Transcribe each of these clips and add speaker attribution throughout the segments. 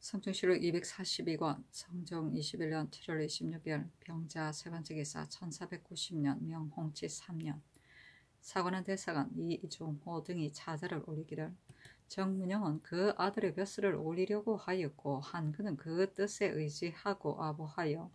Speaker 1: 성중시록 242권 성종 21년 7월 26일 병자 세번째 기사 1490년 명홍치 3년 사관원 대사관 이종호 등이 차자를 올리기를 정문영은 그 아들의 벼슬을 올리려고 하였고 한그는 그 뜻에 의지하고 아부하여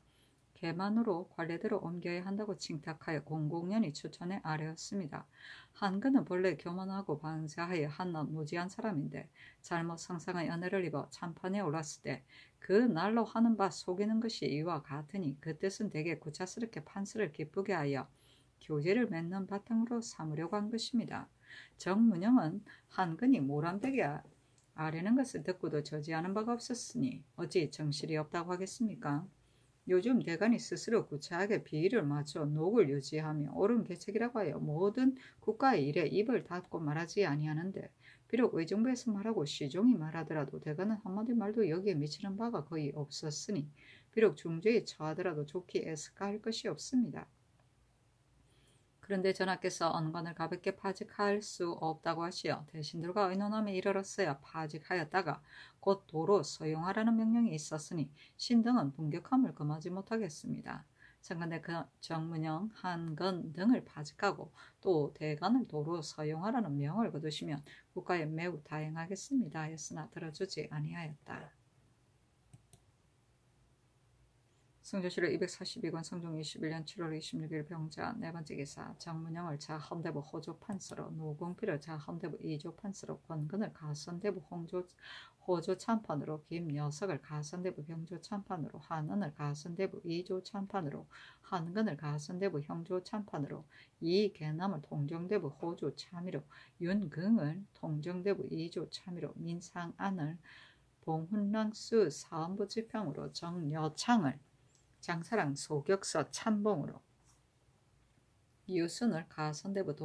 Speaker 1: 계만으로 관례대로 옮겨야 한다고 칭탁하여 공공연히 추천에 아뢰었습니다. 한그는 본래 교만하고 방자하여 한낱 무지한 사람인데 잘못 상상의 은혜를 입어 참판에 올랐을 때 그 날로 하는 바 속이는 것이 이와 같으니 그 뜻은 되게 구차스럽게 판서를 기쁘게 하여 교제를 맺는 바탕으로 삼으려고 한 것입니다. 정문영은 한근이 모란되게 아뢰는 것을 듣고도 저지하는 바가 없었으니 어찌 정실이 없다고 하겠습니까? 요즘 대간이 스스로 구차하게 비위를 맞춰 녹을 유지하며 옳은 계책이라고 하여 모든 국가의 일에 입을 닫고 말하지 아니하는데 비록 의정부에서 말하고 시종이 말하더라도 대간은 한마디 말도 여기에 미치는 바가 거의 없었으니 비록 중죄에 처하더라도 좋게 애석할 것이 없습니다. 그런데 전하께서 언관을 가볍게 파직할 수 없다고 하시어 대신들과 의논함에 이르렀어야 파직하였다가 곧 도로 서용하라는 명령이 있었으니 신등은 분격함을 금하지 못하겠습니다. 청컨대 그 정문영, 한건 등을 파직하고 또 대간을 도로 서용하라는 명을 거두시면 국가에 매우 다행하겠습니다 하였으나 들어주지 아니하였다. 성조시록 242권 성종 21년 7월 26일 병자 네번째 기사 정문영을 자헌대부 호조판서로 노공필을 자헌대부 이조판서로 권근을 가선대부 호조참판으로 김여석을 가선대부 병조참판으로 한은을 가선대부 이조참판으로 한근을 가선대부 형조참판으로 이계남을 통정대부 호조참의로 윤긍을 통정대부 이조참의로 민상안을 봉훈랑수 사헌부 지평으로 정여창을 장사랑 소격서 참봉으로 유순을 가선대부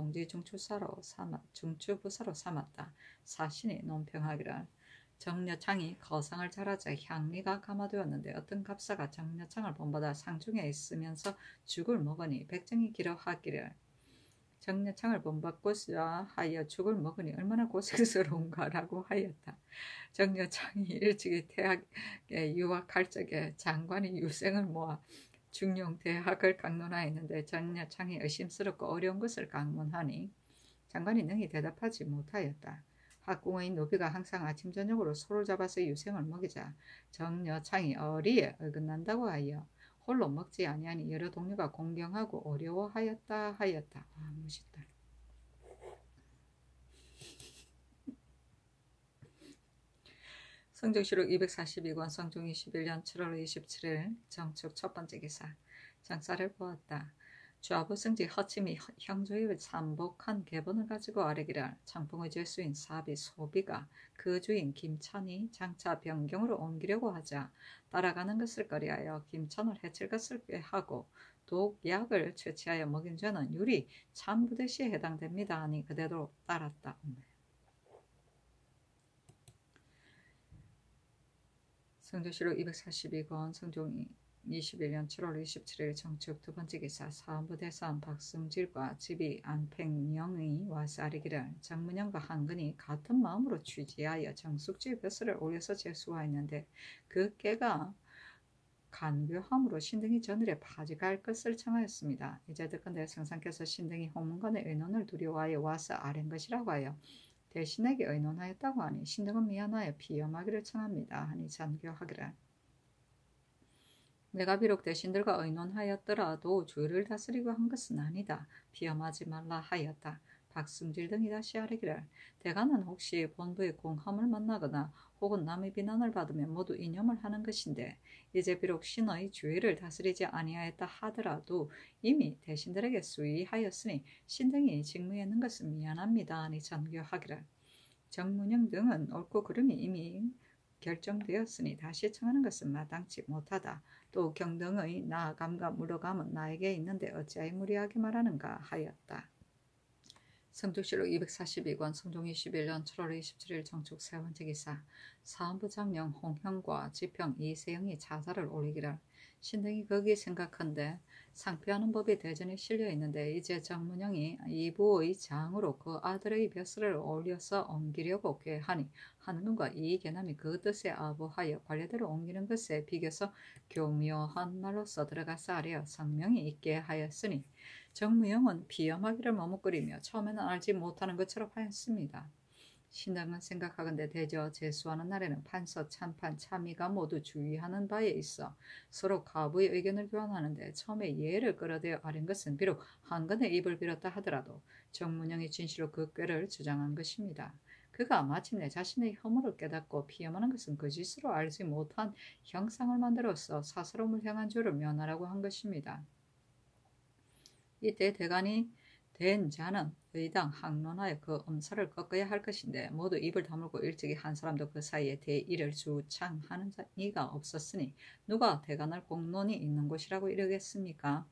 Speaker 1: 중추부사로 삼았다. 사신이 논평하기를 정여창이 거상을 잘하자 향리가 감화되었는데 어떤 갑사가 정여창을 본보다 상중에 있으면서 죽을 먹으니 백정이 기러하기를 정여창을 본받고자 하여 죽을 먹으니 얼마나 고생스러운가라고 하였다. 정여창이 일찍이 대학에 유학할 적에 장관이 유생을 모아 중용 대학을 강론하였는데 정여창이 의심스럽고 어려운 것을 강문하니 장관이 능히 대답하지 못하였다. 학궁의 노비가 항상 아침 저녁으로 소를 잡아서 유생을 먹이자 정여창이 어리에 어긋난다고 하여 홀로 먹지 아니하니 여러 동료가 공경하고 어려워하였다. 멋있다. 성종시록 242권 성종 21년 7월 27일 정축 첫번째 기사 장사를 보았다. 좌부승지 허침이 형조의 삼복한 계본을 가지고 아뢰기를 청풍의 죄수인 사비 소비가 그 주인 김천이 장차 변경으로 옮기려고 하자 따라가는 것을 꺼리하여 김천을 해칠 것을 꾀하고 독약을 채취하여 먹인 죄는 유리 참부대시에 해당됩니다 하니 그대로 따랐다. 성조시록 242권 성종 21년 7월 27일 정축 두번째 기사 사헌부 대사원 박승질과 집이 안팽영의 와서 아뢰기를 정문영과 한근이 같은 마음으로 취지하여 정숙지의 벼슬을 올려서 제수하였는데 그 깨가 간교함으로 신등이 전일에 파직할 것을 청하였습니다. 이제 듣건대 성상께서 신등이 홍문관의 의논을 두려워하여 와서 아랜 것이라고 하여 대신에게 의논하였다고 하니 신등은 미안하여 피엄하기를 청합니다 하니 잔교하기를 내가 비록 대신들과 의논하였더라도 주의를 다스리고 한 것은 아니다. 피엄하지 말라 하였다. 박승질 등이 다시 아뢰기를 대간은 혹시 본부의 공함을 만나거나 혹은 남의 비난을 받으면 모두 이념을 하는 것인데 이제 비록 신의 주의를 다스리지 아니하였다 하더라도 이미 대신들에게 수위하였으니 신등이 직무했는 것은 미안합니다 하니 전교하기를 정문영 등은 옳고 그름이 이미 결정되었으니 다시 청하는 것은 마땅치 못하다. 또 경등의 나아감과 물러감은 나에게 있는데 어찌하여 무리하게 말하는가 하였다. 성조시록 242권 성종 21년 7월 27일 정축 세번째 기사 사헌부 장령 홍형과 지평 이세영이 자사를 올리기를 신등이 거기 생각한데 상피하는 법이 대전에 실려 있는데 이제 정문영이 이부의 장으로 그 아들의 벼슬을 올려서 옮기려고 꾀하니 한눈과 이 개남이 그 뜻에 아부하여 관례대로 옮기는 것에 비겨서 교묘한 말로써 들어가서 아뢰어 성명이 있게 하였으니 정무영은 비염하기를 머뭇거리며 처음에는 알지 못하는 것처럼 하였습니다. 신당은 생각하건대 대저 제수하는 날에는 판서, 참판, 참의가 모두 주의하는 바에 있어 서로 가부의 의견을 교환하는데 처음에 예를 끌어대어 아린 것은 비록 한건의 입을 빌었다 하더라도 정문영이 진실로 그 꾀를 주장한 것입니다. 그가 마침내 자신의 허물을 깨닫고 피험하는 것은 거짓으로 알지 못한 형상을 만들어서 사사로움을 향한 죄를 면하라고 한 것입니다. 이때 대간이 된 자는 의당 항론하여 그 엄살을 꺾어야 할 것인데 모두 입을 다물고 일찍이 한 사람도 그 사이에 대의를 주창하는 이가 없었으니 누가 대간을 공론이 있는 곳이라고 이르겠습니까?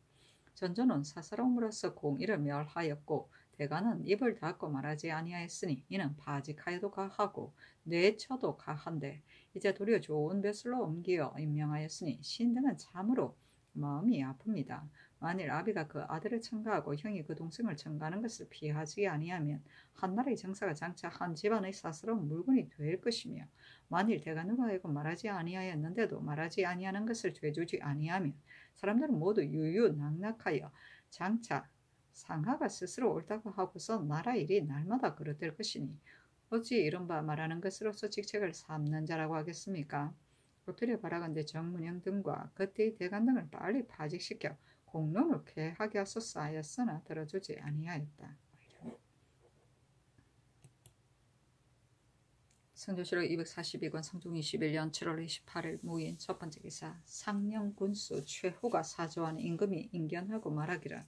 Speaker 1: 전전은 사사로움으로서 공의를 멸하였고 대간은 입을 닫고 말하지 아니하였으니 이는 바직하여도 가하고 뇌쳐도 가한데 이제 도리어 좋은 벼슬로 옮겨 임명하였으니 신등은 참으로 마음이 아픕니다. 만일 아비가 그 아들을 청가하고 형이 그 동생을 청가하는 것을 피하지 아니하면 한나라의 정사가 장차 한 집안의 사스러운 물건이 될 것이며 만일 대간으로 하여금 말하지 아니하였는데도 말하지 아니하는 것을 죄주지 아니하면 사람들은 모두 유유낙낙하여 장차 상하가 스스로 옳다고 하고서 나라 일이 날마다 그릇될 것이니 어찌 이런 바 말하는 것으로서 직책을 삼는 자라고 하겠습니까? 엎드려 바라건대 정문영 등과 그때의 대간 등을 빨리 파직시켜 공론을 쾌하게 하소서 하였으나 들어주지 아니하였다. 성조실록 242권 성종 21년 7월 28일 무인 첫 번째 기사 상령군수 최후가 사조한 임금이 인견하고 말하기를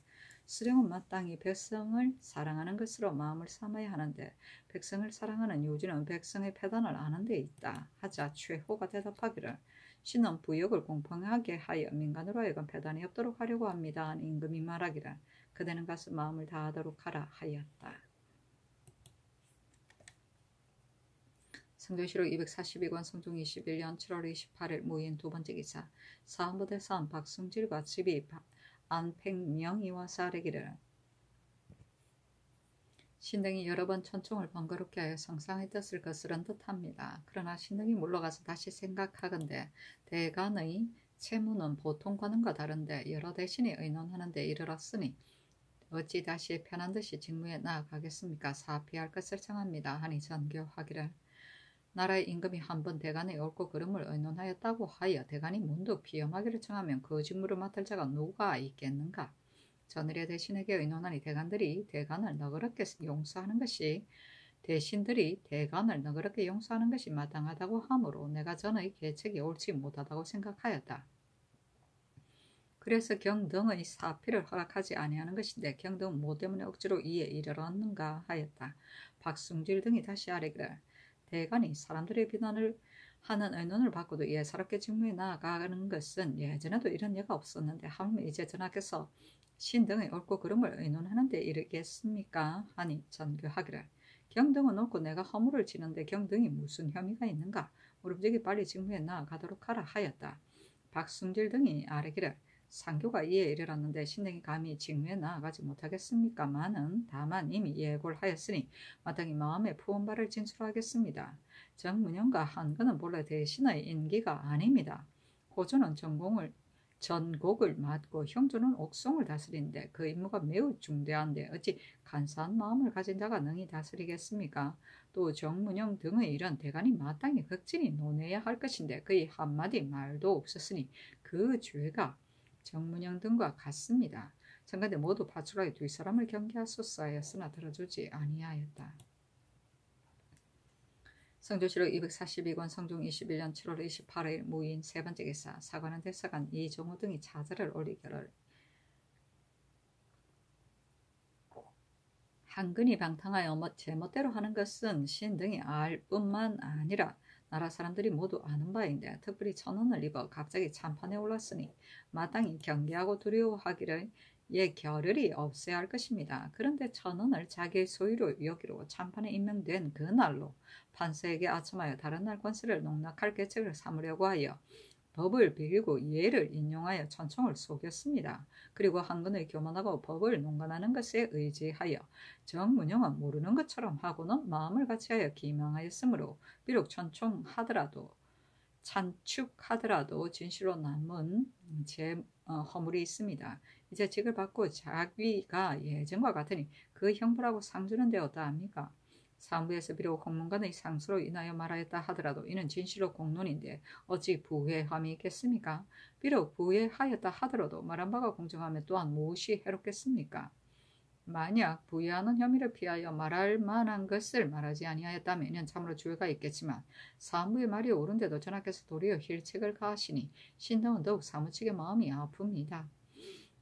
Speaker 1: 수령은 마땅히 백성을 사랑하는 것으로 마음을 삼아야 하는데 백성을 사랑하는 요지는 백성의 패단을 아는 데 있다 하자 최후가 대답하기를 신은 부역을 공평하게 하여 민간으로 하여금 패단이 없도록 하려고 합니다. 임금이 말하기를 그대는 가서 마음을 다하도록 하라 하였다. 성조실록 242권 성종 21년 7월 28일 무인 두 번째 기사 사헌부대 사헌 박승질과 집이 안팽명이 와서 아뢰기를 신등이 여러 번 천총을 번거롭게 하여 성상의 뜻을 거스른 듯합니다. 그러나 신등이 물러가서 다시 생각하건대 대간의 채무는 보통 관원과 다른데 여러 대신이 의논하는 데 이르렀으니 어찌 다시 편한 듯이 직무에 나아가겠습니까? 사피할 것을 청합니다. 하니 전교하기를 나라의 임금이 한번 대간의 옳고 그름을 의논하였다고 하여 대간이 문득 피험하기를 청하면 그 직무를 맡을 자가 누가 있겠는가? 전의래 대신에게 의논하니 대신들이 대간을 너그럽게 용서하는 것이 마땅하다고 하므로 내가 전의 계책이 옳지 못하다고 생각하였다. 그래서 경등의 사피를 허락하지 아니하는 것인데 경등은 뭐 때문에 억지로 이에 이르렀는가 하였다. 박승질 등이 다시 아뢰기를 대간이 사람들의 비난을 하는 의논을 받고도 예사롭게 직무에 나아가는 것은 예전에도 이런 예가 없었는데 하물며 이제 전하께서 신등의 옳고 그름을 의논하는 데 이르겠습니까? 하니 전교하기를 경등은 옳고 내가 허물을 지는데 경등이 무슨 혐의가 있는가? 무릎지기 빨리 직무에 나아가도록 하라 하였다. 박승질 등이 아뢰기를 상교가 이에 이르렀는데 신등이 감히 직무에 나아가지 못하겠습니까마는 다만 이미 예고를 하였으니 마땅히 마음의 푸은 바를 진술하겠습니다. 정문영과 한건은 본래 대신의 인기가 아닙니다. 호조는 전곡을 맡고 형조는 옥송을 다스리는데 그 임무가 매우 중대한데 어찌 간사한 마음을 가진 자가 능히 다스리겠습니까? 또 정문영 등의 일은 대간이 마땅히 극진히 논해야 할 것인데 그의 한마디 말도 없었으니 그 죄가 정문영 등과 같습니다. 청간대 모두 파출하여 두 사람을 경계하소서 하였으나 들어주지 아니하였다. 성조실록 242권 성종 21년 7월 28일 무인 세 번째 기사 사관원 대사관 이종호 등이 자자를 올리기를 한근이 방탕하여 제멋대로 하는 것은 신등이 알 뿐만 아니라 나라 사람들이 모두 아는 바인데 특별히 천언을 입어 갑자기 참판에 올랐으니 마땅히 경계하고 두려워하기를 겨를이 없어야 할 것입니다. 그런데 천언을 자기의 소유로 여기로 참판에 임명된 그날로 판서에게 아첨하여 다른 날 권세를 농락할 계책을 삼으려고 하여 법을 비리고 예를 인용하여 천총을 속였습니다. 그리고 한근의 교만하고 법을 농간하는 것에 의지하여 정문영은 모르는 것처럼 하고는 마음을 같이하여 기망하였으므로 비록 찬축하더라도 진실로 남은 허물이 있습니다. 이제 직을 받고 자기가 예전과 같으니 그 형벌하고 상주는 되었다 합니까? 사무에서 비록 홍문관의 상수로 인하여 말하였다 하더라도 이는 진실로 공론인데 어찌 부회함이 있겠습니까? 비록 부회하였다 하더라도 말한 바가 공정하면 또한 무엇이 해롭겠습니까? 만약 부의하는 혐의를 피하여 말할 만한 것을 말하지 아니하였다면 이는 참으로 주의가 있겠지만 사무의 말이 옳은데도 전하께서 도리어 힐책을 가하시니 신당은 더욱 사무치게 마음이 아픕니다.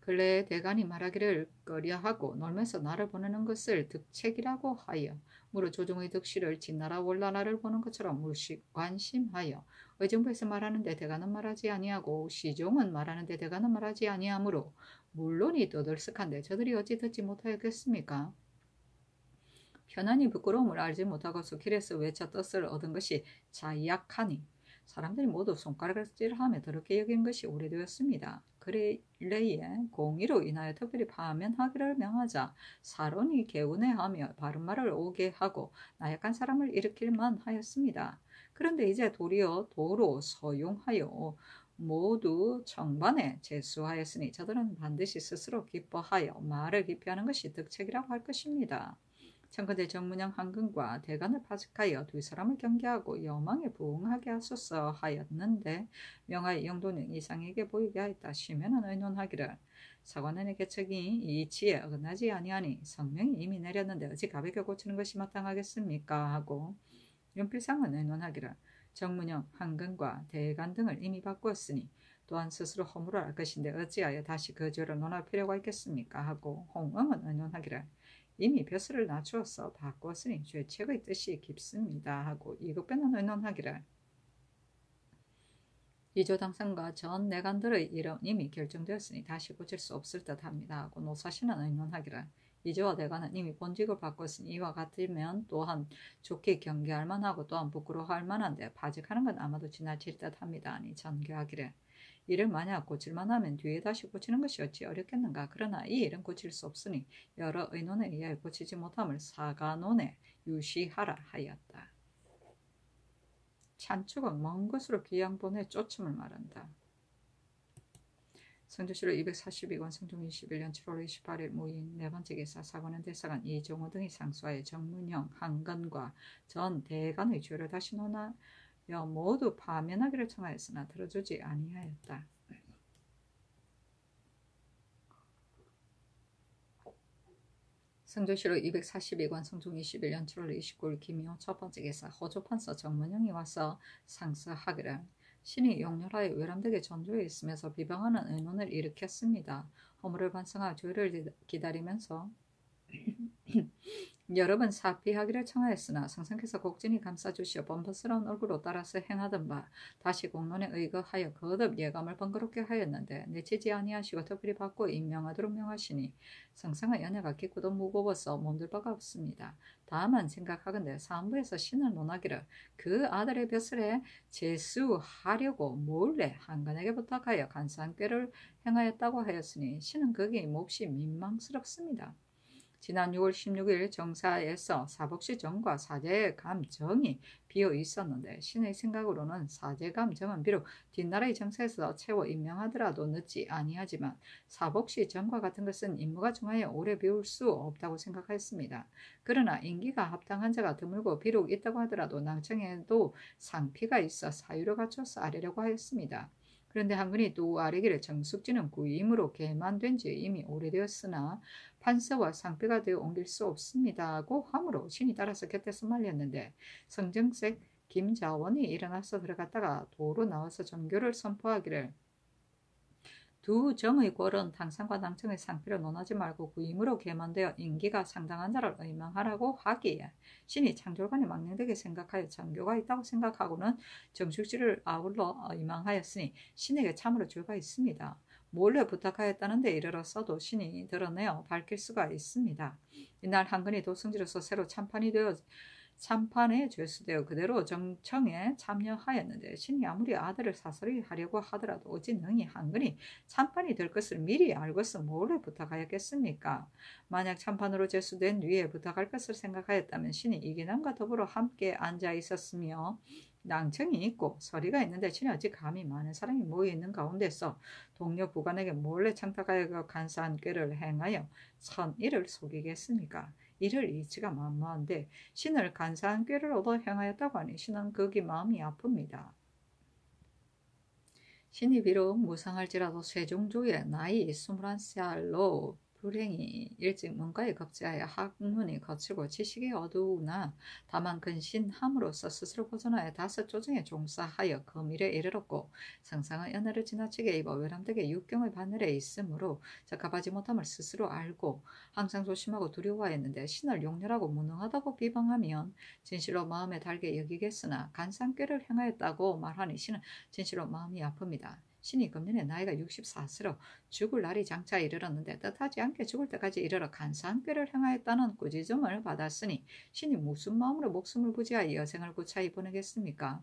Speaker 1: 근래에 대간이 말하기를 꺼려하고 놀면서 나를 보내는 것을 득책이라고 하여 무릇 조정의 득실을 진나라 월나라를 보는 것처럼 무식관심하여 의정부에서 말하는데 대간은 말하지 아니하고 시종은 말하는데 대간은 말하지 아니하므로 물론이 떠들썩한데 저들이 어찌 듣지 못하였겠습니까? 편안히 부끄러움을 알지 못하고서 길에서 외쳐 뜻을 얻은 것이 자약하니 사람들이 모두 손가락질하며 더럽게 여긴 것이 오래되었습니다. 그래에 공의로 인하여 특별히 파면하기를 명하자 사론이 개운해하며 바른 말을 오게 하고 나약한 사람을 일으킬만 하였습니다. 그런데 이제 도리어 도로 서용하여 모두 정반에 제수하였으니 저들은 반드시 스스로 기뻐하여 말을 기피하는 것이 득책이라고 할 것입니다. 청컨대 정문영 한근과 대간을 파직하여 두 사람을 경계하고 여망에 부응하게 하소서 하였는데 명하의 영도는 이상에게 보이게 하였다. 쉬면은 의논하기를 사관원의 개척이 이치에 어긋나지 아니하니 성명이 이미 내렸는데 어찌 가볍게 고치는 것이 마땅하겠습니까? 하고 연필상은 의논하기를 정문영 한근과 대간 등을 이미 바꾸었으니 또한 스스로 허물을 할 것인데 어찌하여 다시 그 죄를 논할 필요가 있겠습니까? 하고 홍응은 의논하기를 이미 벼슬을 낮추어서 바꾸었으니 죄책의 뜻이 깊습니다. 하고 이급변은 의논하기를 이조 당상과 전 내관들의 일은 이미 결정되었으니 다시 고칠 수 없을 듯합니다. 하고 노사신은 의논하기를 이조와 대관은 이미 본직을 바꿨으니 이와 같으면 또한 좋게 경계할 만하고 또한 부끄러워할 만한데 파직하는 건 아마도 지나칠 듯합니다. 아니 전교하기를 이를 만약 고칠만 하면 뒤에 다시 고치는 것이 어찌 어렵겠는가. 그러나 이 일은 고칠 수 없으니 여러 의논에 의하여 고치지 못함을 사가논에 유시하라 하였다. 찬축은 먼 곳으로 귀양 보내 쫓음을 말한다. 성조실록 242권 성종 21년 7월 28일 무인 네 번째 기사 사관원 대사관 이종호 등이 상수하여 정문영 한건과 전 대간의 죄를 다시 논하여 모두 파면하기를 청하였으나 들어주지 아니하였다. 성조실록 242권 성종 21년 7월 29일 김희호 첫 번째 기사 호조판서 정문영이 와서 상수하기를 신이 용렬하여 외람되게 전조해 있으면서 비방하는 의논을 일으켰습니다. 허물을 반성하여 죄를 기다리면서 여러 번 사피하기를 청하였으나 성상께서 곡진히 감싸주시어 범퍼스러운 얼굴로 따라서 행하던 바 다시 공론에 의거하여 거듭 예감을 번거롭게 하였는데 내치지 아니하시고 특별히 받고 임명하도록 명하시니 성상의 연애가 깊고도 무거워서 몸들 바가 없습니다. 다만 생각하건대 사무에서 신을 논하기를 그 아들의 벼슬에 제수하려고 몰래 한간에게 부탁하여 간사한 꾀를 행하였다고 하였으니 신은 거기에 몹시 민망스럽습니다. 지난 6월 16일 정사에서 사복시 정과 사제감 정이 비어 있었는데 신의 생각으로는 사제감 정은 비록 뒷나라의 정사에서 채워 임명하더라도 늦지 아니하지만 사복시 정과 같은 것은 임무가 중하여 오래 비울 수 없다고 생각하였습니다. 그러나 임기가 합당한 자가 드물고 비록 있다고 하더라도 낭청에도 상피가 있어 사유를 갖춰서 아뢰려고 하였습니다. 그런데 한근이 또 아뢰기를 정숙지는 구임으로 계만된 지 이미 오래되었으나 판서와 상패가 되어 옮길 수 없습니다고 하므로 신이 따라서 곁에서 말렸는데 성정색 김자원이 일어나서 들어갔다가 도로 나와서 정교를 선포하기를 두 정의 꼴은 당상과 낭청의 상패를 논하지 말고 구임으로 계만되어 임기가 상당한 자를 의망하라고 하기에 신이 창졸관이 망령되게 생각하여 정교가 있다고 생각하고는 정숙지를 아울러 의망하였으니 신에게 참으로 죄가 있습니다. 몰래 부탁하였다는데 이르렀어도 신이 드러내어 밝힐 수가 있습니다. 이날 한근이 도승지로서 새로 참판이 되어 참판에 죄수되어 그대로 정청에 참여하였는데 신이 아무리 아들을 사설이 하려고 하더라도 어찌 능히 한근이 참판이 될 것을 미리 알고서 몰래 부탁하였겠습니까? 만약 참판으로 죄수된 뒤에 부탁할 것을 생각하였다면 신이 이기남과 더불어 함께 앉아 있었으며 낭청이 있고 서리가 있는데 신이 어찌 감히 많은 사람이 모여있는 가운데서 동료 부관에게 몰래 청탁하여 간사한 꾀를 행하여 선의를 속이겠습니까? 이를 이치가 만무한데 신을 간사한 꾀를 얻어 행하였다고 하니 신은 극이 마음이 아픕니다. 신이 비록 무상할지라도 세종조의 나이 21살로 불행히 일찍 문과에 급제하여 학문이 거치고 지식이 어두우나 다만 근신함으로써 스스로 고전하여 5조정에 종사하여 금일에 이르렀고 상상의 은혜를 지나치게 입어 외람되게 육경의 바늘에 있으므로 적합하지 못함을 스스로 알고 항상 조심하고 두려워하였는데 신을 용렬하고 무능하다고 비방하면 진실로 마음에 달게 여기겠으나 간상꾀를 행하였다고 말하니 신은 진실로 마음이 아픕니다. 신이 금년에 나이가 64세로 죽을 날이 장차 이르렀는데 뜻하지 않게 죽을 때까지 이르러 간사한 꾀를 행하였다는 꾸짖음을 받았으니 신이 무슨 마음으로 목숨을 부지하여 여생을 구차히 보내겠습니까?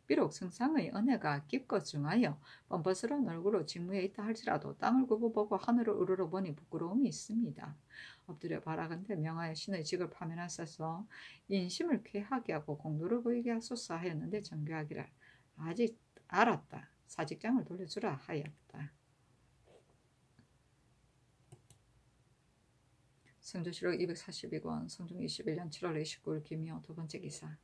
Speaker 1: 비록 승상의 은혜가 깊고 중하여 뻔뻔스러운 얼굴로 직무에 있다 할지라도 땅을 굽어보고 하늘을 우러러 보니 부끄러움이 있습니다. 엎드려 바라건대 명하여 신의 직을 파면하소서 인심을 쾌하게 하고 공로를 보이게 하소서 하였는데 정교하기를 아직 알았다. 사직장을 돌려주라 하였다. 성조실록 242권 성종 21년 7월 29일 김희호 두번째 기사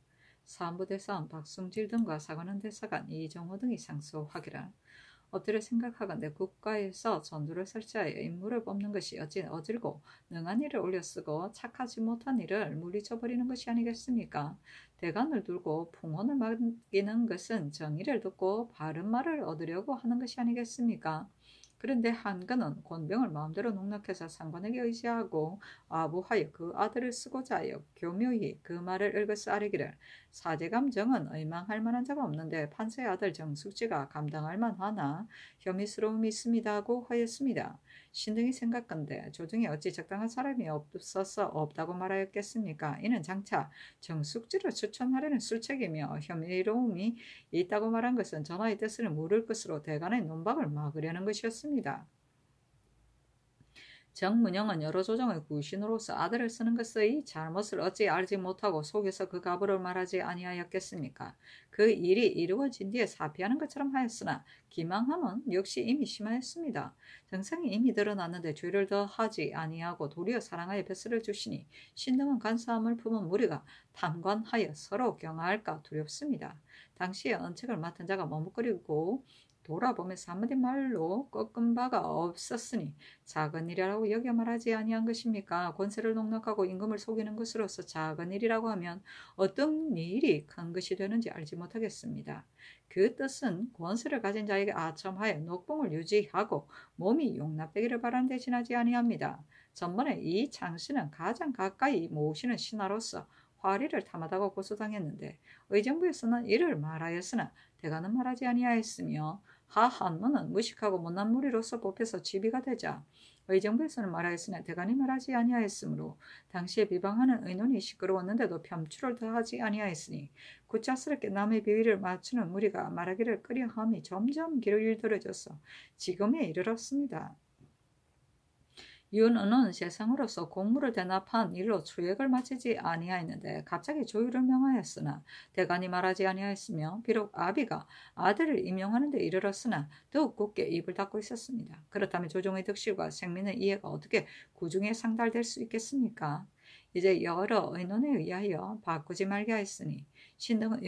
Speaker 1: 사안부 대사원 박승질 등과 사관원 대사관 이정호 등이 상소하기를 엎드려 생각하건대 국가에서 전두를 설치하여 인물을 뽑는 것이 어찌 어질고 능한 일을 올려쓰고 착하지 못한 일을 물리쳐버리는 것이 아니겠습니까? 대간을 두고 풍혼을 맡기는 것은 정의를 듣고 바른 말을 얻으려고 하는 것이 아니겠습니까? 그런데 한근은 곤병을 마음대로 농락해서 상관에게 의지하고 아부하여 그 아들을 쓰고자 하여 교묘히 그 말을 읽어서 아뢰기를 사제감 정은 의망할 만한 자가 없는데 판사의 아들 정숙지가 감당할 만하나 혐의스러움이 있습니다 하고 하였습니다. 신등이 생각건대 조정에 어찌 적당한 사람이 없어서 없다고 말하였겠습니까? 이는 장차 정숙지를 추천하려는 술책이며 혐의로움이 있다고 말한 것은 전하의 뜻을 물을 것으로 대간의 논박을 막으려는 것이었습니다. 정문영은 여러 조정의 구신으로서 아들을 쓰는 것의 잘못을 어찌 알지 못하고 속여서 그 가부를 말하지 아니하였겠습니까? 그 일이 이루어진 뒤에 사피하는 것처럼 하였으나 기망함은 역시 이미 심하였습니다. 정상이 이미 드러났는데 죄를 더 하지 아니하고 도리어 사랑하여 뱃슬을 주시니 신등은 간사함을 품은 무리가 탐관하여 서로 경화할까 두렵습니다. 당시에 언책을 맡은 자가 머뭇거리고 돌아보면서 한마디 말로 꺾은 바가 없었으니 작은 일이라고 여겨 말하지 아니한 것입니까? 권세를 농락하고 임금을 속이는 것으로서 작은 일이라고 하면 어떤 일이 큰 것이 되는지 알지 못하겠습니다. 그 뜻은 권세를 가진 자에게 아첨하여 녹봉을 유지하고 몸이 용납되기를 바라는 데 지나지 아니합니다. 전번에 이 장씨는 가장 가까이 모시는 신하로서 화리를 탐하다고 고소당했는데 의정부에서는 이를 말하였으나 대가는 말하지 아니하였으며 하한문은 무식하고 못난 무리로서 뽑혀서 지비가 되자 의정부에서는 말하였으나 대간이 말하지 아니하였으므로 당시에 비방하는 의논이 시끄러웠는데도 편추를 더하지 아니하였으니 구차스럽게 남의 비위를 맞추는 무리가 말하기를 끄려함이 점점 길어져서 지금에 이르렀습니다. 윤은은 세상으로서 공무를 대납한 일로 추액을 마치지 아니하였는데 갑자기 조율을 명하였으나 대간이 말하지 아니하였으며 비록 아비가 아들을 임용하는 데 이르렀으나 더욱 굳게 입을 닫고 있었습니다. 그렇다면 조정의 득실과 생민의 이해가 어떻게 구중에 상달될 수 있겠습니까? 이제 여러 의논에 의하여 바꾸지 말게 하였으니 신등은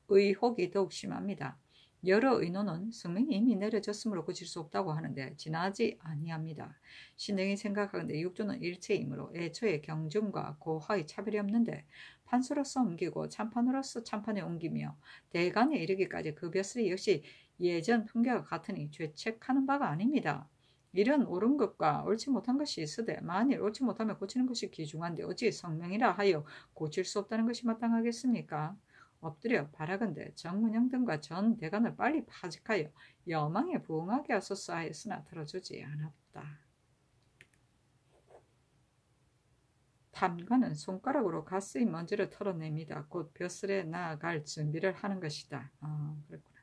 Speaker 1: 의혹이 더욱 심합니다. 여러 의논은 성명이 이미 내려졌으므로 고칠 수 없다고 하는데 지나지 아니합니다. 신등이 생각하건대 육조는 일체이므로 애초에 경중과 고하의 차별이 없는데 판수로서 옮기고 참판으로서 참판에 옮기며 대간에 이르기까지 그 벼슬이 역시 예전 풍경과 같으니 죄책하는 바가 아닙니다. 이런 옳은 것과 옳지 못한 것이 있으되 만일 옳지 못하면 고치는 것이 귀중한데 어찌 성명이라 하여 고칠 수 없다는 것이 마땅하겠습니까? 엎드려 바라건대 정문영 등과 전 대간을 빨리 파직하여 여망에 부응하게 하소서 하였으나 들어주지 않았다. 탐관은 손가락으로 가스의 먼지를 털어냅니다. 곧 벼슬에 나아갈 준비를 하는 것이다. 그렇구나.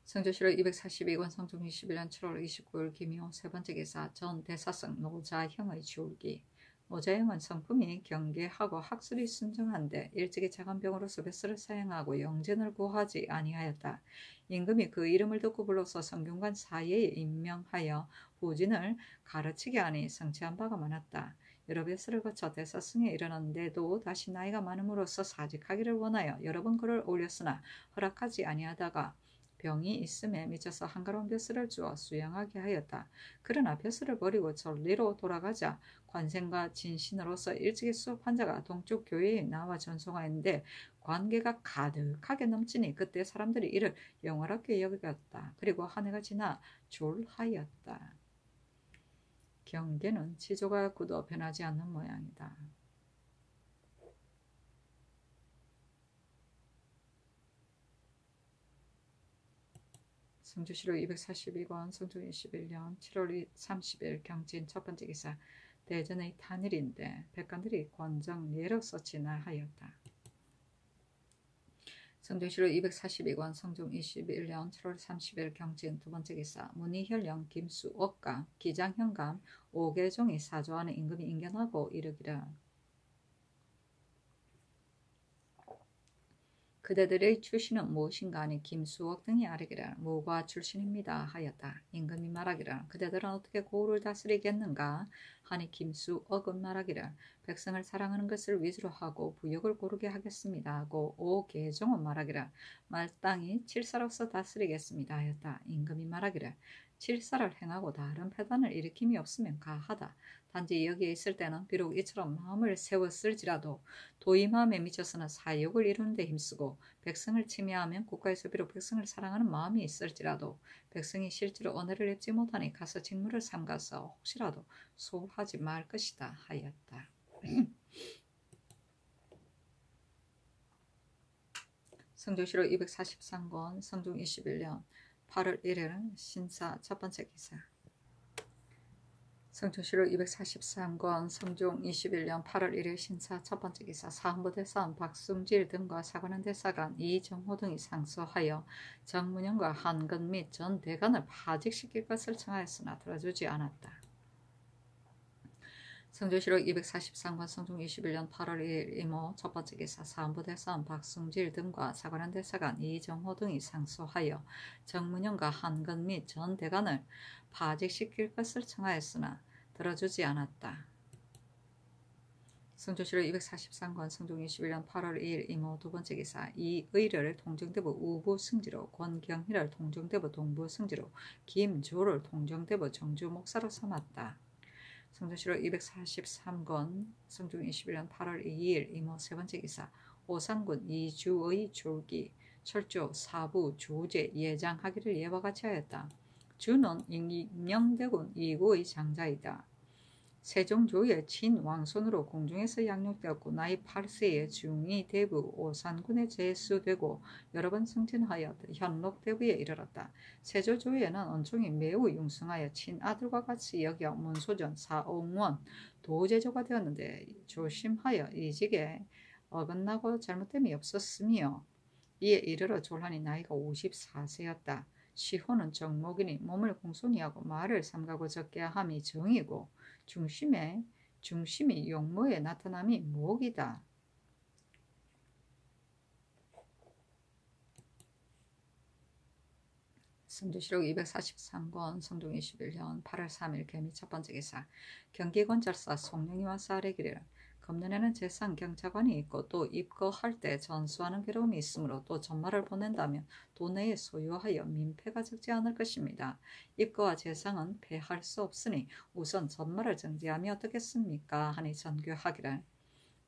Speaker 1: 성조실록 242권 성종 21년 7월 29일 김효 세 번째 기사 전 대사성 노자형의 줄기. 노자형은 성품이 경계하고 학술이 순정한데 일찍이 자간병으로서 벼슬을 사용하고 영전을 구하지 아니하였다. 임금이 그 이름을 듣고 불러서 성균관 사예에 임명하여 후진을 가르치게 하니 성취한 바가 많았다. 여러 벼슬을 거쳐 대사성에 이르는데도 다시 나이가 많음으로써 사직하기를 원하여 여러 번 글을 올렸으나 허락하지 아니하다가 병이 있음에 미쳐서 한가로운 벼슬을 주어 수양하게 하였다. 그러나 벼슬을 버리고 전리로 돌아가자 관생과 진신으로서 일찍이 수업한 자가 동쪽 교회에 나와 전송하였는데 관계가 가득하게 넘치니 그때 사람들이 이를 영화롭게 여겼다. 그리고 한 해가 지나 졸하였다. 경계는 지조가 굳어 변하지 않는 모양이다. 성조실록 242권 성종 21년 7월 30일 경진 첫 번째 기사 대전의 탄일인데 백관들이 권정 예로서 진화하였다. 성종실록 242권 성종 21년 7월 30일 경진 두 번째 기사 문의현령 김수옥과 기장현감 오계종이 사조하는 임금이 인견하고 이르기를 그대들의 출신은 무엇인가 하니 김수옥 등이 아뢰기를 무과 출신입니다 하였다. 임금이 말하기를 그대들은 어떻게 고을을 다스리겠는가 하니 김수옥은 말하기를 백성을 사랑하는 것을 위주로 하고 부역을 고르게 하겠습니다 하고 오계종은 말하기를 말땅히 칠사로서 다스리겠습니다 하였다. 임금이 말하기를 칠사를 행하고 다른 패단을 일으킴이 없으면 가하다. 단지 여기에 있을 때는 비록 이처럼 마음을 세웠을지라도 도의 마음에 미쳐서는 사욕을 이루는 데 힘쓰고 백성을 침해하면 국가에서 비록 백성을 사랑하는 마음이 있을지라도 백성이 실제로 언해를 냅지 못하니 가서 직무를 삼가서 혹시라도 소홀하지 말 것이다 하였다. 성종실록 243권 성종 21년 8월 1일 신사 첫 번째 기사 성종실록 243권 성종 21년 8월 1일 신사 첫 번째 기사 사헌부 대사원 박승질 등과 사관원 대사관 이정호 등이 상소하여 정문영과 한근 및 전 대관을 파직시킬 것을 청하였으나 들어주지 않았다. 성조실록 243권 성종 21년 8월 1일 이모 첫 번째 기사 사헌부 대사원 박승질 등과 사관원 대사관 이정호 등이 상소하여 정문영과 한근 및 전 대관을 파직시킬 것을 청하였으나 들어주지 않았다. 성조실록 243권 성종 21년 8월 2일 이모 두 번째 기사 이의를 통정대부 우부 승지로 권경희를 통정대부 동부 승지로 김조를 통정대부 정주 목사로 삼았다. 성조실록 243권 성종 21년 8월 2일 이모 세 번째 기사 오산군 이주의 졸기 철조 사부 조제 예장하기를 예와 같이 하였다. 주는 임영대군 이구의 장자이다. 세종조의 친왕손으로 공중에서 양육되었고 나이 8세에 중의대부 오산군에 제수되고 여러 번 승진하여 현록대부에 이르렀다. 세조조에는 언총이 매우 융성하여 친아들과 같이 여겨 문소전 사옹원 도제조가 되었는데 조심하여 이직에 어긋나고 잘못됨이 없었으며 이에 이르러 졸하니 나이가 54세였다. 시호는 정목이니 몸을 공손히하고 말을 삼가고 적게 함이 정이고 중심이 용모에 나타남이 목이다. 성조실록 243권 성종 21년 8월 3일 개미 첫 번째 기사 경기권찰사 송영이 와서 아뢰기를 금년에는 재상 경차관이 있고 또 입거할 때 전수하는 괴로움이 있으므로 또 전말을 보낸다면 도내에 소요하여 민폐가 적지 않을 것입니다. 입거와 재상은 패할 수 없으니 우선 전말을 정지하면 어떻겠습니까? 하니 전교하기를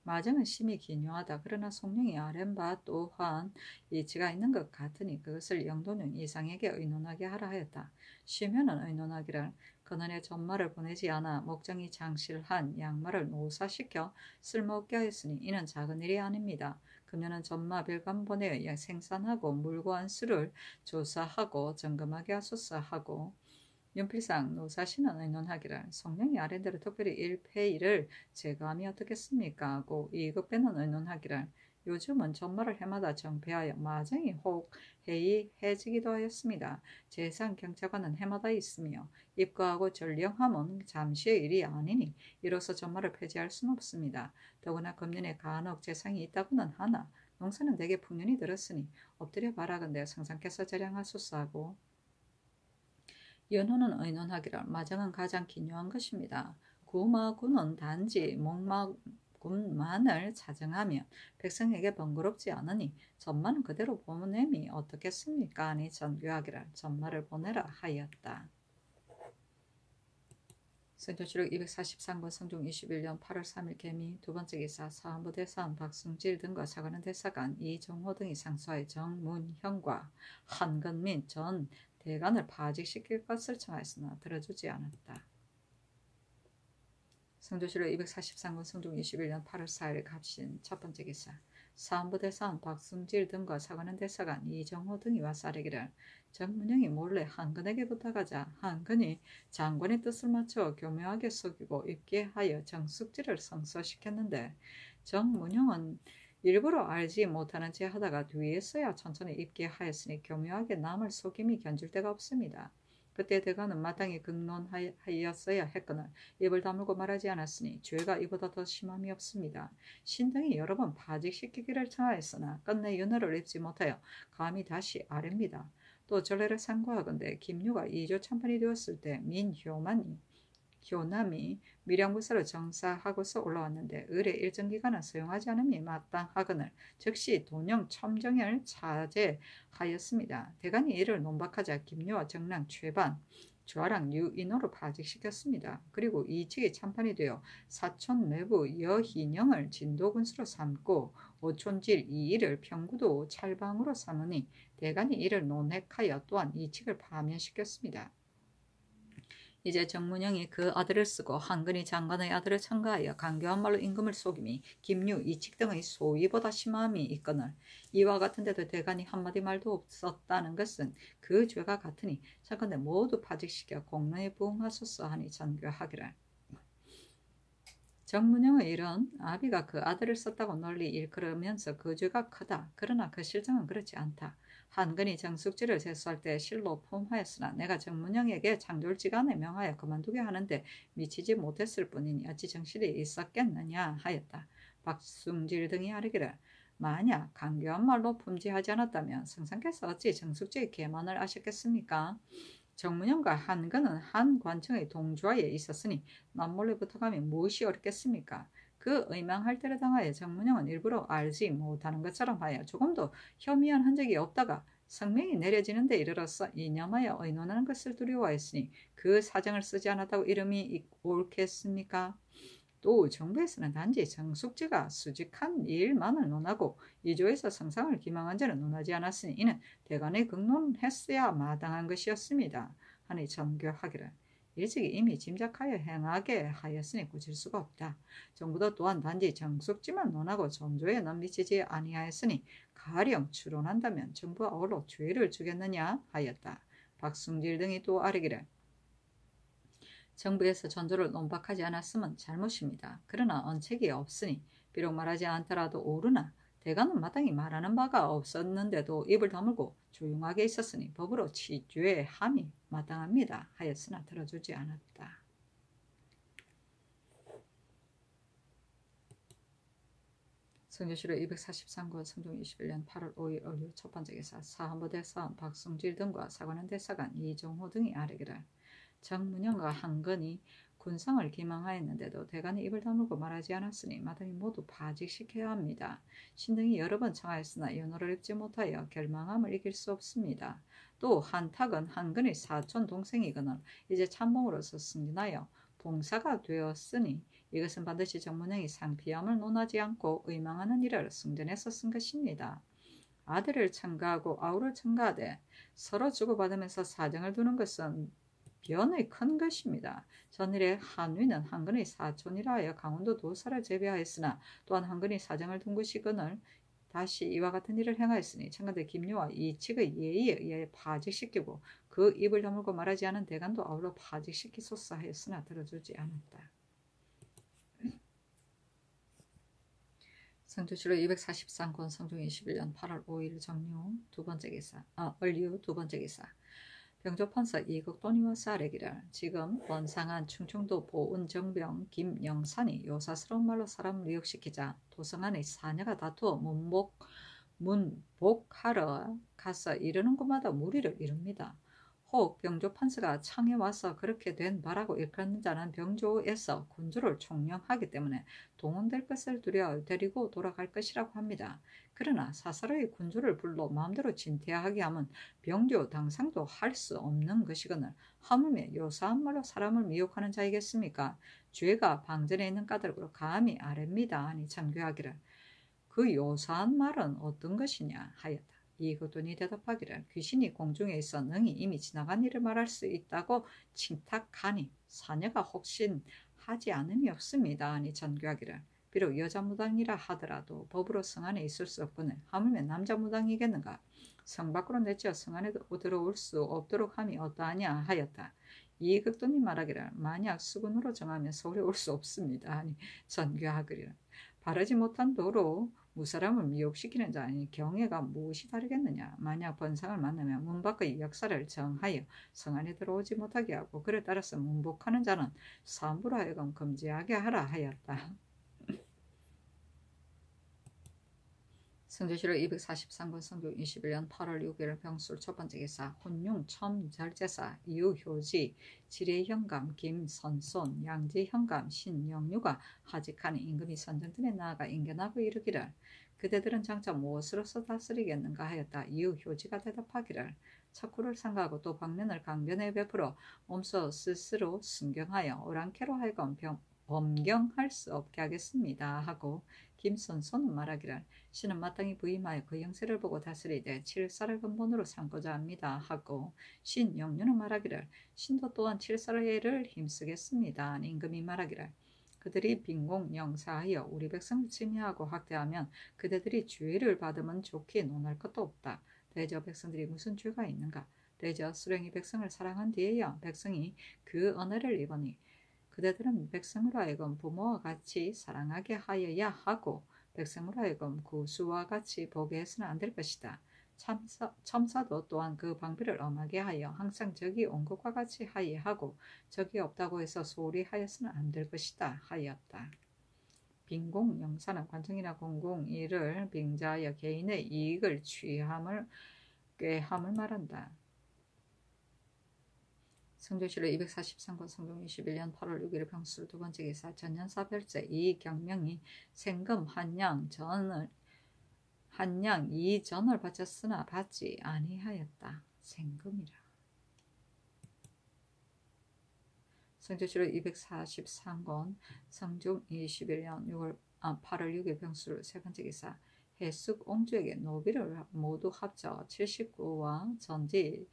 Speaker 1: 마정은 심히 기묘하다. 그러나 송룡이 아랜 바 또한 이치가 있는 것 같으니 그것을 영도는 이상에게 의논하게 하라 하였다. 쉬면은 의논하기를 그날의 전말을 보내지 않아 목장이 장실한 양말을 노사시켜 쓸모없게 하였으니 이는 작은 일이 아닙니다. 금년은 전마 별관 보내어 생산하고 물과 안수를 조사하고 점검하게 하소서 하고 연필상 노사시는 의논하기를 성령이 아랜대로 특별히 일페이를 제거함이 어떻겠습니까 하고 이급배는 의논하기를 요즘은 전말을 해마다 정폐하여 마정이 혹 해이해지기도 하였습니다. 재상 경찰관은 해마다 있으며 입거하고 전령함은 잠시의 일이 아니니 이로써 전말을 폐지할 수는 없습니다. 더구나 금년에 간혹 재상이 있다고는 하나 농사는 대개 풍년이 들었으니 엎드려 바라건대 성상께서 절양하소서 하고 연호는 의논하기를 마정은 가장 기묘한 것입니다. 구마군은 단지 목마군만을 자정하면 백성에게 번거롭지 않으니 전만은 그대로 보냄이 어떻겠습니까? 아니 전교하기를 전마를 보내라 하였다. 성조실록 243권 성종 21년 8월 3일 개미 두번째 기사 사헌부 대사원 박승질 등과 사관원 대사관 이정호 등이 상소하여 정문형과 한건민 전 대관을 파직시킬 것을 청하였으나 들어주지 않았다. 성조실록 243권 성종 21년 8월 4일 갑신 첫번째 기사 사헌부 대사원 박승질 등과 사관원 대사관 이정호 등이 와서 아뢰기를 정문영이 몰래 한근에게 부탁하자 한근이 장관의 뜻을 맞춰 교묘하게 속이고 입게 하여 정숙지를 성소시켰는데 정문영은 일부러 알지 못하는 채 하다가 뒤에서야 천천히 입게 하였으니 교묘하게 남을 속임이 견줄 데가 없습니다. 그때 대가는 마땅히 극론하였어야 했거늘 입을 다물고 말하지 않았으니 죄가 이보다 더 심함이 없습니다. 신등이 여러 번 파직시키기를 청하였으나 끝내 윤허를 입지 못하여 감히 다시 아랩니다. 또 전례를 상고하건대 김유가 2조 참판이 되었을 때 효남이 밀양부사를 정사하고서 올라왔는데 을의 일정 기간은 소용하지 않음이 마땅하거늘 즉시 돈영 첨정을 자제하였습니다. 대간이 이를 논박하자 김유와 정랑 최반 좌랑 유인호로 파직시켰습니다. 그리고 이측이 참판이 되어 사촌 내부 여희령을 진도군수로 삼고 오촌질 이일을 평구도 찰방으로 삼으니 대간이 이를 논핵하여 또한 이측을 파면시켰습니다. 이제 정문영이 그 아들을 쓰고 한근이 장관의 아들을 첨가하여 간교한 말로 임금을 속임이 김유, 이칙 등의 소위보다 심함이 있거늘 이와 같은데도 대간이 한마디 말도 없었다는 것은 그 죄가 같으니 차건대 모두 파직시켜 공로에 부응하소서 하니 전교하기를 정문영의 일은 아비가 그 아들을 썼다고 널리 일컬으면서 그 죄가 크다. 그러나 그 실정은 그렇지 않다. 한근이 정숙지를 제수할 때 실로 포함하였으나 내가 정문영에게 장졸지간에 명하여 그만두게 하는데 미치지 못했을 뿐이니 어찌 정실이 있었겠느냐 하였다. 박승질 등이 아뢰기를 만약 강교한 말로 품지하지 않았다면 성상께서 어찌 정숙지의 계만을 아셨겠습니까? 정문영과 한근은 한 관청의 동조하에 있었으니 남몰래 부탁하면 무엇이 어렵겠습니까? 그 의망할 때를 당하여 정문영은 일부러 알지 못하는 것처럼 하여 조금도 혐의한 흔적이 없다가 성명이 내려지는 데 이르러서 이념하여 의논하는 것을 두려워했으니 그 사정을 쓰지 않았다고 이름이 옳겠습니까? 또 정부에서는 단지 정숙지가 수직한 일만을 논하고 이조에서 성상을 기망한 자는 논하지 않았으니 이는 대간에 극론했어야 마땅한 것이었습니다. 하니 전교하기를 일찍이 이미 짐작하여 행하게 하였으니 고칠 수가 없다. 정부도 또한 단지 정숙지만 논하고 전조에는 미치지 아니하였으니 가령 추론한다면 정부와 어울러 죄를 주겠느냐 하였다. 박승질 등이 또 아뢰기를 정부에서 전조를 논박하지 않았으면 잘못입니다. 그러나 언책이 없으니 비록 말하지 않더라도 오르나 대가는 마땅히 말하는 바가 없었는데도 입을 다물고 조용하게 있었으니 법으로 치죄함이 마땅합니다. 하였으나 들어주지 않았다. 성조실록 243권 성종 21년 8월 5일 어류 첫번째 기사 사헌부 대사원 박승질 등과 사관원 대사관 이정호 등이 아뢰기를 정문영과 한건이 군상을 기망하였는데도 대간이 입을 다물고 말하지 않았으니 마땅히 모두 파직시켜야 합니다. 신등이 여러 번 청하였으나 연호를 입지 못하여 결망함을 이길 수 없습니다. 또 한탁은 한건의 사촌 동생이거늘 이제 참봉으로서 승진하여 봉사가 되었으니 이것은 반드시 정문영이 상피함을 논하지 않고 의망하는 일을 승전해서 쓴 것입니다. 아들을 첨가하고 아우를 첨가하되 서로 주고받으면서 사정을 두는 것은 변의 큰 것입니다. 전일에 한위는 한근의 사촌이라 하여 강원도 도사를 제비하였으나 또한 한근이 사정을 둔 것이거늘 다시 이와 같은 일을 행하였으니 청가대 김유와 이측의 예의에 의해 파직시키고 그 입을 다물고 말하지 않은 대간도 아울러 파직시키소서 하였으나 들어주지 않았다. 성조실록 243권 성종 21년 8월 5일 정류 두 번째 기사, 얼류 두 번째 기사. 병조판서 이극돈이와 쌀에기를 지금 번상한 충청도 보은정병 김영산이 요사스러운 말로 사람을 미혹시키자 도성안의 사녀가 다투어 문복하러 가서 이르는 곳마다 무리를 이룹니다. 혹 병조판서가 창에 와서 그렇게 된 바라고 일컫는 자는 병조에서 군주를 총령하기 때문에 동원될 것을 두려 데리고 돌아갈 것이라고 합니다. 그러나 사사로이 군주를 불러 마음대로 진퇴하게 하면 병조 당상도 할 수 없는 것이거늘 하물며 요사한 말로 사람을 미혹하는 자이겠습니까? 죄가 방전에 있는 까닭으로 감히 아랩니다 하니 참교하기를 그 요사한 말은 어떤 것이냐 하였다. 이그돈이 대답하기를 귀신이 공중에 있어 능히 이미 지나간 일을 말할 수 있다고 칭탁하니 사녀가 혹신하지 않음이 없습니다 하니 전교하기를 비록 여자 무당이라 하더라도 법으로 성 안에 있을 수 없거늘 하물며 남자 무당이겠는가? 성 밖으로 내치어 성 안에 들어올 수 없도록 함이 어떠하냐 하였다. 이극돈이 말하기를 만약 수군으로 정하면 서울에 올 수 없습니다 하니 전교하기를 바르지 못한 도로 무사람을 미혹시키는 자니 경애가 무엇이 다르겠느냐. 만약 번상을 만나면 문 밖의 역사를 정하여 성 안에 들어오지 못하게 하고 그에 따라서 문복하는 자는 사람으로 하여금 금지하게 하라 하였다. 성조실록 243권 성종 21년 8월 6일 병술 첫 번째 기사 혼용 첨절제사 이우효지 지례현감 김선손 양지현감 신영유가 하직하니 임금이 선정들에 나아가 인견하고 이르기를 그대들은 장차 무엇으로서 다스리겠는가 하였다. 이우효지가 대답하기를 척구를 상가하고 또 방면을 강변에 베풀어 몸소 스스로 순경하여 오랑캐로 하여금 범경할 수 없게 하겠습니다 하고 김선손은 말하기를 신은 마땅히 부임하여 그 형세를 보고 다스리되 칠사를 근본으로 삼고자 합니다 하고 신영유는 말하기를 신도 또한 칠사를 힘쓰겠습니다. 임금이 말하기를 그들이 빈공영사하여 우리 백성을 침해하고 학대하면 그대들이 주의를 받으면 좋게 논할 것도 없다. 대저 백성들이 무슨 죄가 있는가? 대저 수령이 백성을 사랑한 뒤에야 백성이 그 은혜를 입으니 그대들은 백성으로 하여금 부모와 같이 사랑하게 하여야 하고 백성으로 하여금 구수와 같이 보게 해서는 안 될 것이다. 첨사도 또한 그 방비를 엄하게 하여 항상 적이 온 것과 같이 하여 하고 적이 없다고 해서 소홀히 하여서는 안 될 것이다 하였다. 빈공영사는 관청이나 공공일을 빙자하여 개인의 이익을 취함을 꾀함을 말한다. 성조실록 243권 성종 21년 8월 6일 병술 두 번째 기사 전년사별제 이경명이 생금 한양 이전을 바쳤으나 받지 아니하였다. 생금이라. 성조실록 243권 성종 21년 8월 6일 병술 세 번째 기사 해숙 옹주에게 노비를 모두 합쳐 79와 전지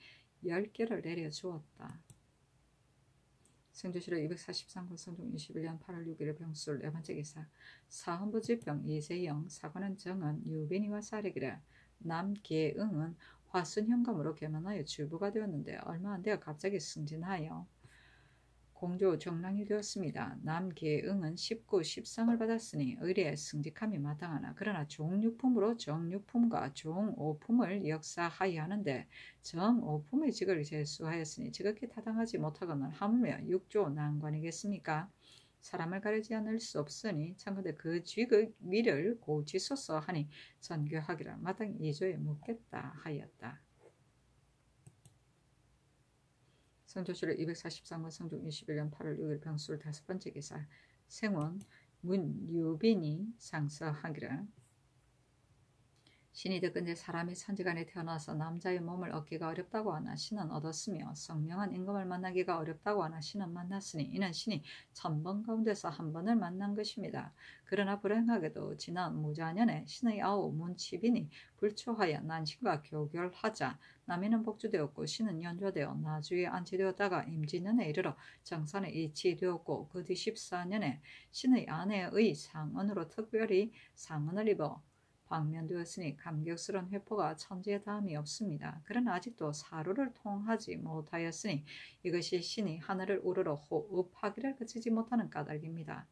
Speaker 1: 10개를 내려주었다. 성조실록 243권 성종 21년 8월 6일 병술 네 번째 기사 사헌부지병 이세영 사관은 정은 유빈이와 사례기를 남계응은 화순현감으로 개만하여 주부가 되었는데 얼마 안 되어 갑자기 승진하여 공조 정랑이 되었습니다. 남계응은 19, 10상을 받았으니 의례에 승직함이 마땅하나 그러나 종육품으로 정육품과 종오품을 역사하여 하는데 정오품의 직을 제수하였으니 지극히 타당하지 못하거늘 하물며 육조 난관이겠습니까? 사람을 가리지 않을 수 없으니 참건대 그 직의 위를 고치소서 하니 전교하기를 마땅히 이조에 묻겠다 하였다. 성조실록 243권 성종 21년 8월 6일 병술 다섯 번째 기사 생원 문유빈이 상서하기를 신이 듣건대 사람이 천지간에 태어나서 남자의 몸을 얻기가 어렵다고 하나 신은 얻었으며 성명한 임금을 만나기가 어렵다고 하나 신은 만났으니 이는 신이 1000번 가운데서 한 번을 만난 것입니다. 그러나 불행하게도 지난 무자년에 신의 아우 문치빈이 불초하여 난신과 교결하자 남이는 복주되었고 신은 연좌되어 나주에 안치되었다가 임진년에 이르러 정산에 이치되었고 그 뒤 14년에 신의 아내의 상언으로 특별히 상언을 입어 방면되었으니 감격스러운 회포가 천지에 다함이 없습니다. 그러나 아직도 사루를 통하지 못하였으니 이것이 신이 하늘을 우러러 호흡하기를 그치지 못하는 까닭입니다.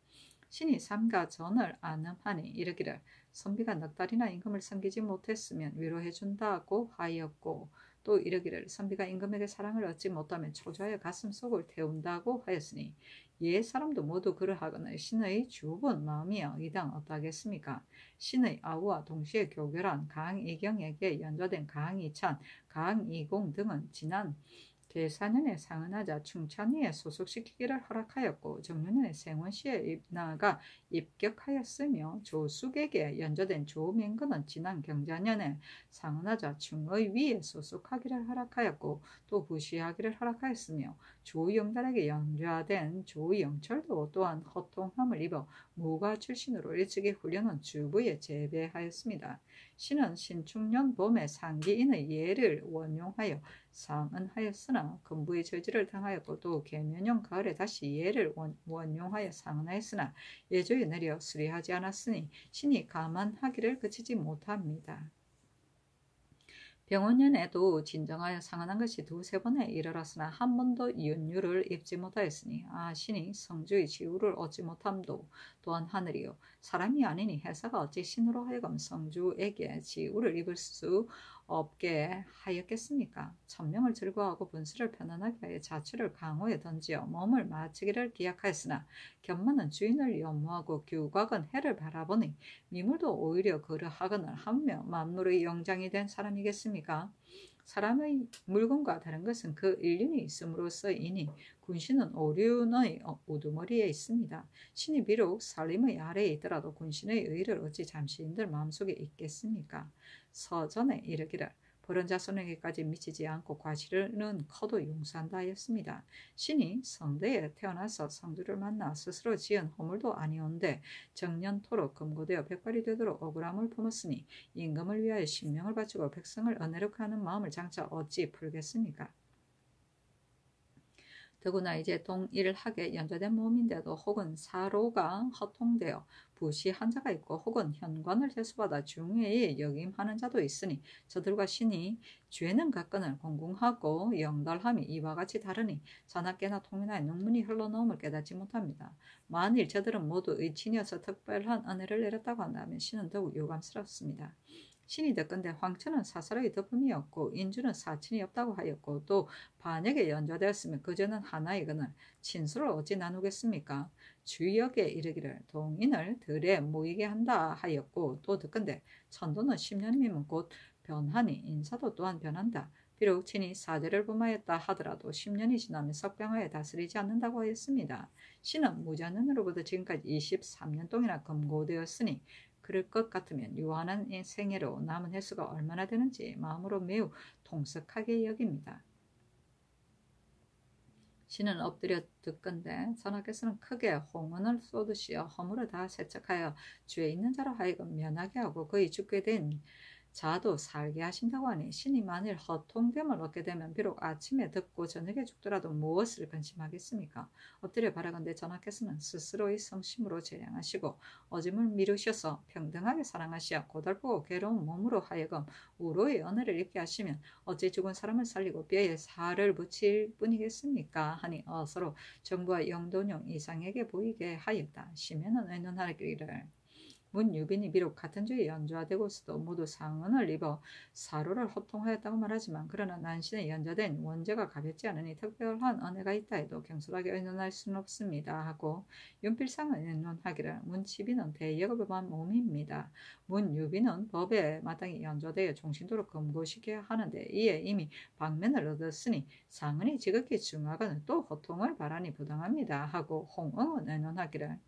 Speaker 1: 신이 삼가 전을 안음하니 이르기를 선비가 넉 달이나 임금을 섬기지 못했으면 위로해 준다고 하였고, 또 이르기를 선비가 임금에게 사랑을 얻지 못하면 초조하여 가슴속을 태운다고 하였으니 옛 사람도 모두 그러하거늘 신의 주분 마음이여 이당 어떠하겠습니까? 신의 아우와 동시에 교결한 강이경에게 연좌된 강이찬, 강이공 등은 지난 계사년에 상은하자 충찬위에 소속시키기를 허락하였고, 정년에 생원시에 나아가 입격하였으며, 조숙에게 연좌된 조민근은 지난 경자년에 상은하자 충의위에 소속하기를 허락하였고, 또 부시하기를 허락하였으며, 조영달에게 연좌된 조영철도 또한 허통함을 입어 무가 출신으로 일찍이 훈련한 주부에 제배하였습니다. 신은 신축년 봄에 상기인의 예를 원용하여 상은하였으나 금부의 저지를 당하였고, 또 계면용 가을에 다시 예를 원용하여 상은하였으나 예조에 내려 수리하지 않았으니 신이 감안하기를 그치지 못합니다. 병원년에도 진정하여 상은한 것이 두세 번에 이르렀으나 한 번도 윤유를 입지 못하였으니 신이 성주의 지우를 얻지 못함도 또한 하늘이요 사람이 아니니 해사가 어찌 신으로 하여금 성주에게 지우를 입을 수 없게 하였겠습니까? 천명을 즐거워하고 분수를 편안하게 하여 자취를 강호에 던지어 몸을 마치기를 기약하였으나 견만은 주인을 연모하고 규곽은 해를 바라보니 미물도 오히려 그러하거늘 하며 만물의 영장이 된 사람이겠습니까? 사람의 물건과 다른 것은 그 일륜이 있음으로써이니 군신은 오륜의 우두머리에 있습니다. 신이 비록 살림의 아래에 있더라도 군신의 의를 어찌 잠시인들 마음속에 있겠습니까? 서전에 이르기를 버른 자손에게까지 미치지 않고 과실은 커도 용서한다 하였습니다. 신이 성대에 태어나서 성주를 만나 스스로 지은 허물도 아니온데 정년토록 금고되어 백발이 되도록 억울함을 품었으니 임금을 위하여 신명을 바치고 백성을 은혜롭게 하는 마음을 장차 어찌 풀겠습니까? 더구나 이제 동일하게 연좌된 몸인데도 혹은 사로가 허통되어 부시한 자가 있고 혹은 현관을 제수받아 중회에 역임하는 자도 있으니 저들과 신이 죄는 각건을 공공하고 영달함이 이와 같이 다르니 자나깨나 통민하여 능문이 흘러나옴을 깨닫지 못합니다. 만일 저들은 모두 의친이어서 특별한 은혜를 내렸다고 한다면 신은 더욱 유감스럽습니다. 신이 듣건대 황천은 사사로이 덮음이 없고 인주는 사친이 없다고 하였고 또 반에게 연좌되었으면 그저는 하나이거늘 친수를 어찌 나누겠습니까? 주역에 이르기를 동인을 들에 모이게 한다 하였고 또 듣건대 천도는 10년이면 곧 변하니 인사도 또한 변한다. 비록 친히 사제를 범하였다 하더라도 10년이 지나면 석병하에 다스리지 않는다고 하였습니다. 신은 무자년으로부터 지금까지 23년 동이나 금고되었으니 그럴 것 같으면 유한한 생애로 남은 횟수가 얼마나 되는지 마음으로 매우 통석하게 여깁니다. 신은 엎드려 듣건대 전하께서는 크게 홍은을 쏟으시어 허물을 다 세척하여 죄 있는 자로 하여금 면하게 하고 그의 죽게 된 자도 살게 하신다고 하니 신이 만일 허통됨을 얻게 되면 비록 아침에 듣고 저녁에 죽더라도 무엇을 근심하겠습니까? 엎드려 바라건대 전하께서는 스스로의 성심으로 재량하시고 어짐을 미루셔서 평등하게 사랑하시어 고달프고 괴로운 몸으로 하여금 우로의 은혜를 입게 하시면 어찌 죽은 사람을 살리고 뼈에 살을 붙일 뿐이겠습니까? 하니 서로 정부와 영돈용 이상에게 보이게 하였다. 심에는 의논하기를 문유빈이 비록 같은 주에 연좌되고서도 모두 상은을 입어 사로를 호통하였다고 말하지만 그러나 난신에 연좌된 원죄가 가볍지 않으니 특별한 은혜가 있다 해도 경솔하게 의논할 수는 없습니다 하고 윤필상은 의논하기를 문치비는 대역업한 몸입니다. 문유빈은 법에 마땅히 연좌되어 종신도로 금고시켜야 하는데 이에 이미 방면을 얻었으니 상은이 지극히 중하거늘 또 호통을 바라니 부당합니다 하고 홍응은 의논하기를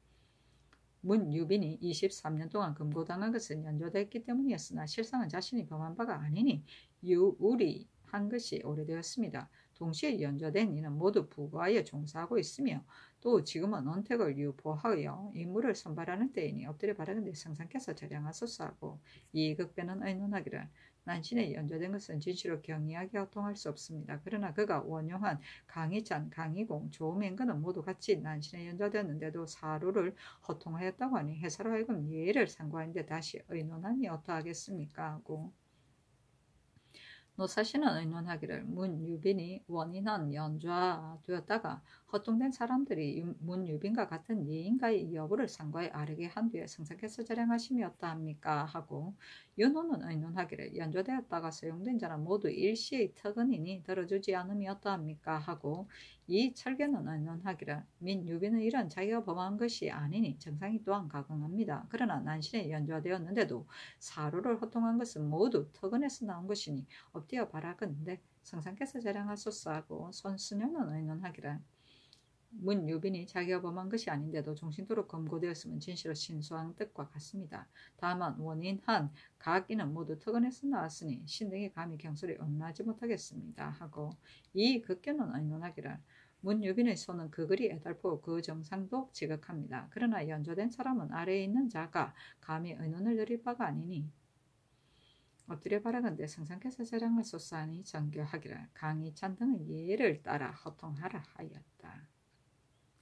Speaker 1: 문유빈이 23년 동안 금고당한 것은 연좌됐기 때문이었으나 실상은 자신이 범한 바가 아니니 유우리한 것이 오래되었습니다. 동시에 연좌된 이는 모두 부과하여 종사하고 있으며 또 지금은 언택을 유보하여 인물을 선발하는 때이니 엎드려 바라건대 성상께서 절양하소서 하고 이극배는 의논하기를 난신에 연좌된 것은 진실로 경이하게 호통할 수 없습니다. 그러나 그가 원용한 강희찬, 강희공, 조맹근은 모두 같이 난신에 연좌되었는데도 사루를 호통하였다고 하니 해사로 하여금 예를 상고하는데 다시 의논하니 어떠하겠습니까? 하고 노사시는 의논하기를 문유빈이 원인한 연좌되었다가 허통된 사람들이 문유빈과 같은 예인가의 여부를 상고에 아르게 한 뒤에 성상께서 절양하심이 어떠합니까? 하고 윤호는 의논하기를 연좌되었다가 소용된 자는 모두 일시의 특은이니 들어주지 않음이 어떠합니까? 하고 이 철계는 의논하기를 민유빈의 일은 자기가 범한 것이 아니니 정상이 또한 가긍합니다. 그러나 난신에 연좌되었는데도 사루를 호통한 것은 모두 특은에서 나온 것이니 엎드려 바라건대 성상께서 자랑하소서 하고 손수녀는 의논하기를 문유빈이 자기가 범한 것이 아닌데도 종신토록 검거되었으면 진실로 신수한 뜻과 같습니다. 다만 원인한 각인은 모두 특언에서 나왔으니 신등이 감히 경솔에 언하지 못하겠습니다. 하고 이 극견은 의논하기를 문유빈의 손은 그 글이 애달프고 그 정상도 지극합니다. 그러나 연좌된 사람은 아래에 있는 자가 감히 의논을 드릴 바가 아니니 엎드려 바라건대 성상께서 자랑하소서 하니 정교하기를 강희찬 등의 예를 따라 호통하라 하였다.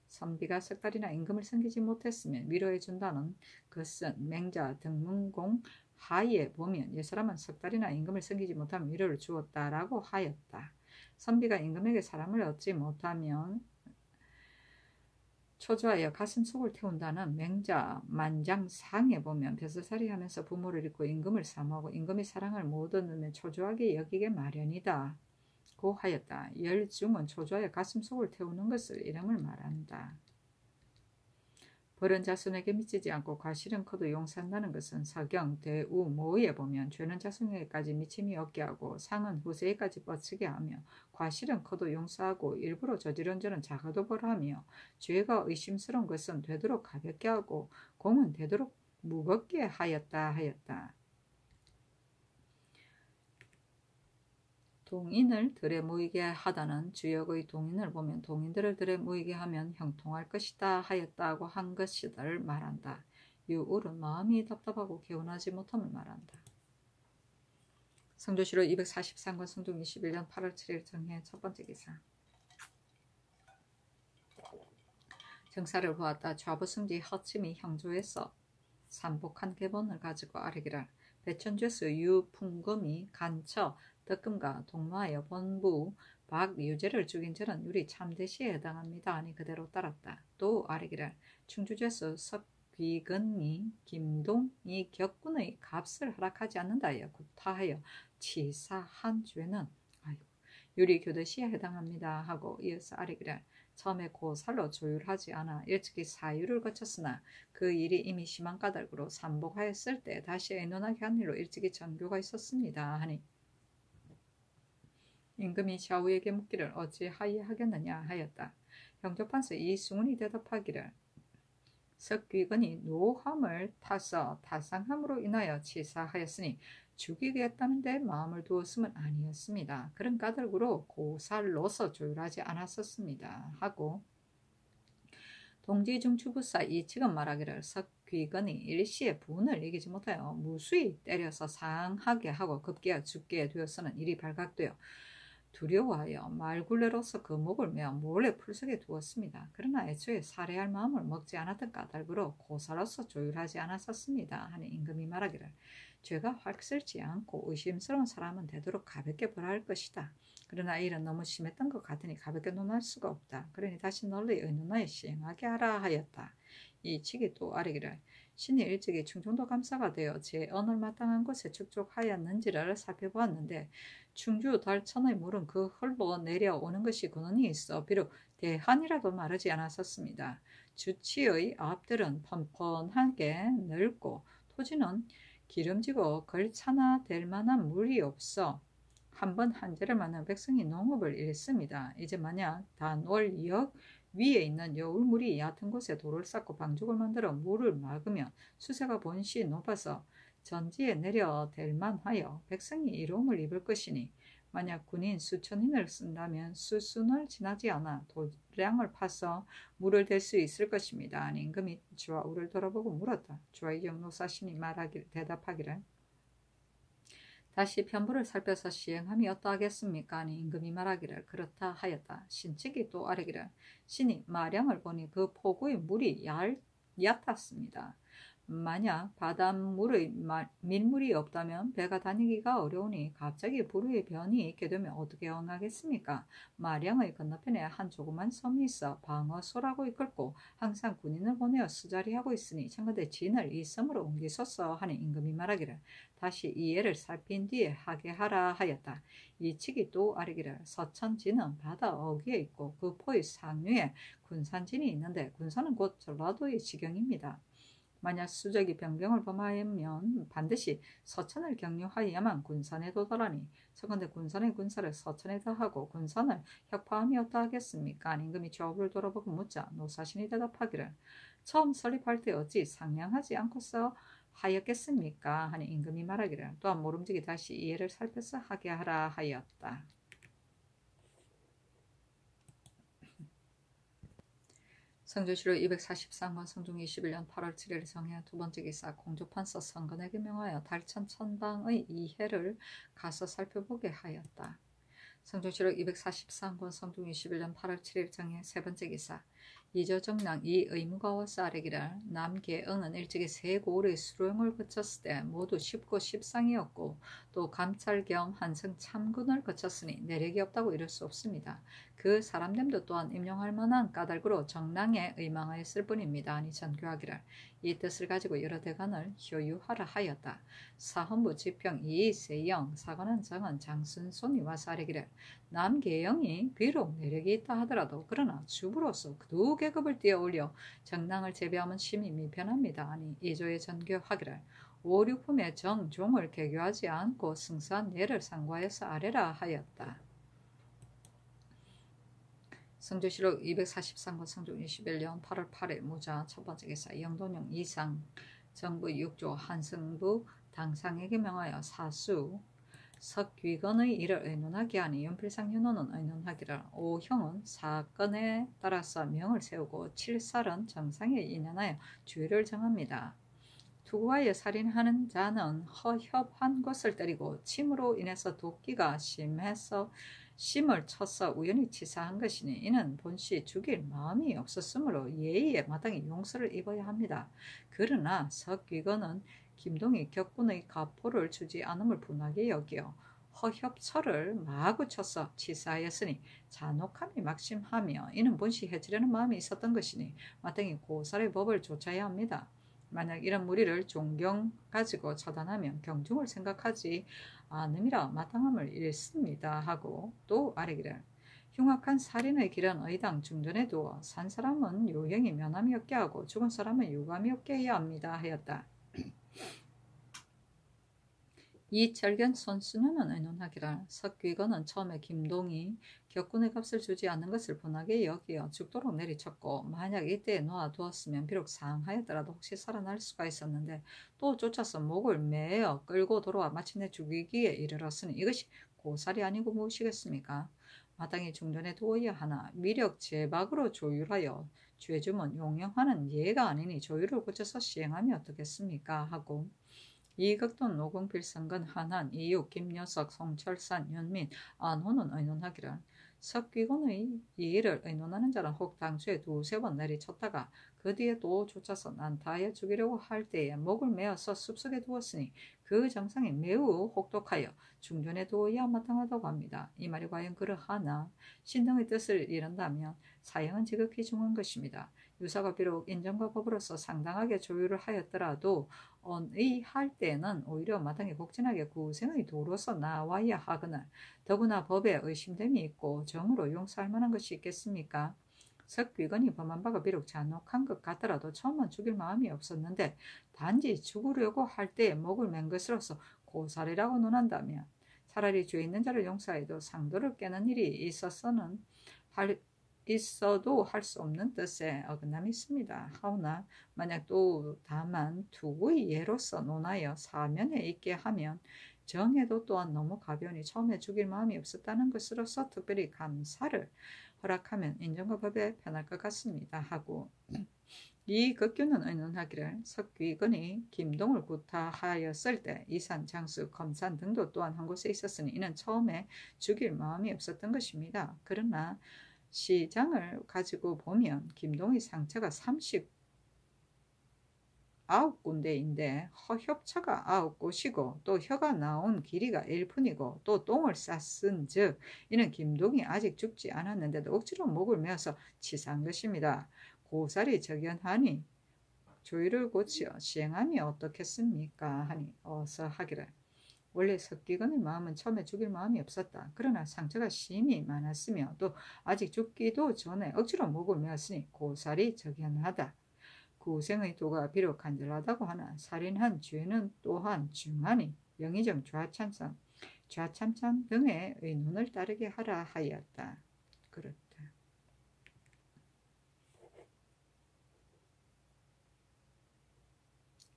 Speaker 1: 선비가 석 달이나 임금을 섬기지 못했으면 위로해 준다는 것은 맹자 등문공 하에 보면 이 사람은 석 달이나 임금을 섬기지 못하면 위로를 주었다라고 하였다. 선비가 임금에게 사람을 얻지 못하면 초조하여 가슴 속을 태운다는 맹자 만장상에 보면 벼슬살이 하면서 부모를 잃고 임금을 사모하고 임금이 사랑을 못 얻으면 초조하게 여기게 마련이다. 고 하였다. 열중은 초조하여 가슴 속을 태우는 것을 이름을 말한다. 벌은 자손에게 미치지 않고 과실은 커도 용서한다는 것은 서경, 대우, 모의에 보면 죄는 자손에게까지 미침이 없게 하고 상은 후세에까지 뻗치게 하며 과실은 커도 용서하고 일부러 저지른 죄는 작아도 벌하며 죄가 의심스러운 것은 되도록 가볍게 하고 공은 되도록 무겁게 하였다. 동인을 들에 모이게 하다는 주역의 동인을 보면 동인들을 들에 모이게 하면 형통할 것이다 하였다고 한 것이들 말한다. 유울은 마음이 답답하고 개운하지 못함을 말한다. 성조실록 243권 성종 21년 8월 7일 정해 첫 번째 기사. 정사를 보았다. 좌부승지 허침이 형조에서 삼복한 계본을 가지고 아뢰기를 배천죄수 유풍금이 간처 덕금과 동마하여 본부 박유재를 죽인 죄는 유리 참대시에 해당합니다. 하니 그대로 따랐다. 또 아뢰기를 충주죄수 석귀근이 김동이 격군의 값을 허락하지 않는다 하여 구타하여 치사한 죄는 유리 교대시에 해당합니다. 하고 이어서 아뢰기를 처음에 고살로 조율하지 않아 일찍이 사유를 거쳤으나 그 일이 이미 심한 까닭으로 삼복하였을 때 다시 의논하게 한 일로 일찍이 전교가 있었습니다. 하니 임금이 좌우에게 묻기를 어찌하여 하겠느냐 하였다. 형조판서 이승훈이 대답하기를 석귀근이 노함을 타서 타상함으로 인하여 치사하였으니 죽이겠다는 데 마음을 두었음은 아니었습니다. 그런 까닭으로 고살로서 조율하지 않았었습니다. 하고 동지중추부사 이측은 말하기를 석귀근이 일시에 분을 이기지 못하여 무수히 때려서 상하게 하고 급기야 죽게 되었으는 일이 발각되어 두려워하여 말굴레로서 그 목을 메어 몰래 풀석에 두었습니다. 그러나 애초에 살해할 마음을 먹지 않았던 까닭으로 고사로서 조율하지 않았었습니다. 하니 임금이 말하기를 죄가 확실치 않고 의심스러운 사람은 되도록 가볍게 벌할 것이다. 그러나 일은 너무 심했던 것 같으니 가볍게 논할 수가 없다. 그러니 다시 널리 의논하여 시행하게 하라 하였다. 이 측이 또 아뢰기를 신이 일찍이 충청도 감사가 되어 제 언을 마땅한 곳에 축족하였는지를 살펴보았는데 충주 달천의 물은 그 흘러 내려오는 것이 근원이 있어 비록 대한이라도 마르지 않았었습니다. 주치의 앞들은 펀펀하게 넓고 토지는 기름지고 걸차나 될 만한 물이 없어 한번 한재를 맞는 백성이 농업을 잃습니다. 이제 만약 단월역 위에 있는 여울물이 얕은 곳에 돌을 쌓고 방죽을 만들어 물을 막으면 수세가 본시 높아서 전지에 내려댈 만하여 백성이 이로움을 입을 것이니 만약 군인 수천인을 쓴다면 수순을 지나지 않아 도량을 파서 물을 댈 수 있을 것입니다. 아니 임금이 주와우를 돌아보고 물었다. 주와의 경노사신이 대답하기를 다시 편부를 살펴서 시행함이 어떠하겠습니까? 아니 임금이 말하기를 그렇다 하였다. 신측이 또 아뢰기를 신이 마량을 보니 그 포구의 물이 얕았습니다. 만약 바닷물의 민물이 없다면 배가 다니기가 어려우니 갑자기 불의 변이 있게 되면 어떻게 응하겠습니까? 마량의 건너편에 한 조그만 섬이 있어 방어소라고 이끌고 항상 군인을 보내어 수자리하고 있으니 청컨대 진을 이 섬으로 옮기소서 하니 임금이 말하기를 다시 이 예를 살핀 뒤에 하게 하라 하였다. 이 측이 또 아뢰기를 서천진은 바다 어귀에 있고 그 포의 상류에 군산진이 있는데 군산은 곧 전라도의 지경입니다. 만약 수적이 변경을 범하면 반드시 서천을 경유하여야만 군산에 도달하니 청컨대 군산의 군사를 서천에 더하고 군산을 혁파함이 어떠하겠습니까? 임금이 좌우를 돌아보고 묻자 노사신이 대답하기를 처음 설립할 때 어찌 상냥하지 않고서 하였겠습니까? 하니 임금이 말하기를 또한 모름지기 다시 이해를 살펴서 하게 하라 하였다. 성조실록 243권 성종 21년 8월 7일 정해 두 번째 기사 공조판서 성건에게 명하여 달천 천방의 이해를 가서 살펴보게 하였다. 성조실록 243권 성종 21년 8월 7일 정해 세 번째 기사 이저정랑 이 의무가 와서 아뢰기를 남계응은 일찍이 세 고을의 수령을 거쳤을 때 모두 쉽고 십상이었고 또 감찰 겸 한성 참군을 거쳤으니 내력이 없다고 이럴 수 없습니다. 그 사람됨도 또한 임용할 만한 까닭으로 정랑에 의망하였을 뿐입니다. 아니 전교하기를 이 뜻을 가지고 여러 대관을 효유하라 하였다. 사헌부 지평 이세영 사관원 정은 장순손이 와서 아뢰기를 남계영이 비록 내력이 있다 하더라도 그러나 주부로서 두 계급을 띄어올려 정랑을 재배하면 심히 미편합니다. 아니 이조의 전교하기를 오륙품의 정종을 개교하지 않고 승수한 예를 상고하여서 아래라 하였다. 성조실록 243권 성종 21년 8월 8일 무자 첫번째 기사 영돈용 이상 정부 6조 한승부 당상에게 명하여 사수 석귀건의 일을 의논하게 하니 연필상 현호는 의논하기를 오형은 사건에 따라서 명을 세우고 7살은 정상에 인연하여 주의를 정합니다. 투구하여 살인하는 자는 허협한 것을 때리고 침으로 인해서 도끼가 심을 쳐서 우연히 치사한 것이니 이는 본시 죽일 마음이 없었으므로 예의에 마땅히 용서를 입어야 합니다. 그러나 석귀건은 김동희 격군의 가포를 주지 않음을 분하게 여기어 허협처를 마구 쳐서 치사하였으니 잔혹함이 막심하며 이는 본시 해치려는 마음이 있었던 것이니 마땅히 고살의 법을 좇아야 합니다. 만약 이런 무리를 존경 가지고 처단하면 경중을 생각하지 않음이라 마땅함을 잃습니다 하고 또 아뢰기를 흉악한 살인의 길은 의당 중전에 두어 산 사람은 요형이 면함이 없게 하고 죽은 사람은 유감이 없게 해야 합니다 하였다. 이철견 손순현은 의논하기를 석귀건은 처음에 김동이 격군의 값을 주지 않는 것을 분하게 여기어 죽도록 내리쳤고 만약 이때에 놓아두었으면 비록 상하였더라도 혹시 살아날 수가 있었는데 또 쫓아서 목을 매어 끌고 돌아와 마침내 죽이기에 이르렀으니 이것이 고살이 아니고 무엇이겠습니까? 마땅히 중전에 두어야 하나 미력 제박으로 조율하여 죄주면 용영하는 예가 아니니 조율을 고쳐서 시행하면 어떻겠습니까? 하고 이극돈 노공필성근 한한 이육 김여석 송철산 윤민 안호는 의논하기를 석귀건의 이의를 의논하는 자는 혹 당초에 두세 번 내리쳤다가 그 뒤에 또 쫓아서 난타하여 죽이려고 할 때에 목을 메어서 숲속에 두었으니 그 정상이 매우 혹독하여 중전에 두어야 마땅하다고 합니다. 이 말이 과연 그러하나 신등의 뜻을 이른다면 사형은 지극히 중한 것입니다. 유사가 비록 인정과 법으로서 상당하게 조율을 하였더라도 언의할 때는 오히려 마땅히 복진하게 구생의 도로서 나와야 하거늘 더구나 법에 의심됨이 있고 정으로 용서할 만한 것이 있겠습니까? 석귀건이 범한 바가 비록 잔혹한 것 같더라도 처음은 죽일 마음이 없었는데 단지 죽으려고 할 때에 목을 맨 것으로서 고살이라고 논한다면 차라리 죄 있는 자를 용서해도 상도를 깨는 일이 있어도 할 수 없는 뜻에 어긋남이 있습니다. 하오나 만약 또 다만 투구의 예로서 논하여 사면에 있게 하면 정에도 또한 너무 가벼우니 처음에 죽일 마음이 없었다는 것으로서 특별히 감사를 허락하면 인정과 법에 편할 것 같습니다 하고 이 극규는 의논하기를 석귀건이 김동을 구타하였을 때 이산, 장수, 검산 등도 또한 한 곳에 있었으니 이는 처음에 죽일 마음이 없었던 것입니다. 그러나 시장을 가지고 보면 김동의 상처가 39군데인데 협처가 9곳이고 또 혀가 나온 길이가 1푼이고 또 똥을 쌌은 즉 이는 김동이 아직 죽지 않았는데도 억지로 목을 메어서 치사한 것입니다. 고사리 적연하니 조의를 고치어 시행하니 어떻겠습니까? 하니 어서 하기를 원래 석기건의 마음은 처음에 죽일 마음이 없었다. 그러나 상처가 심히 많았으며 또 아직 죽기도 전에 억지로 목을 메었으니 고사리 적연하다. 구생의 도가 비록 간절하다고 하나 살인한 죄는 또한 중하니 영의정 좌참찬 등의 의논을 따르게 하라 하였다. 그렇다.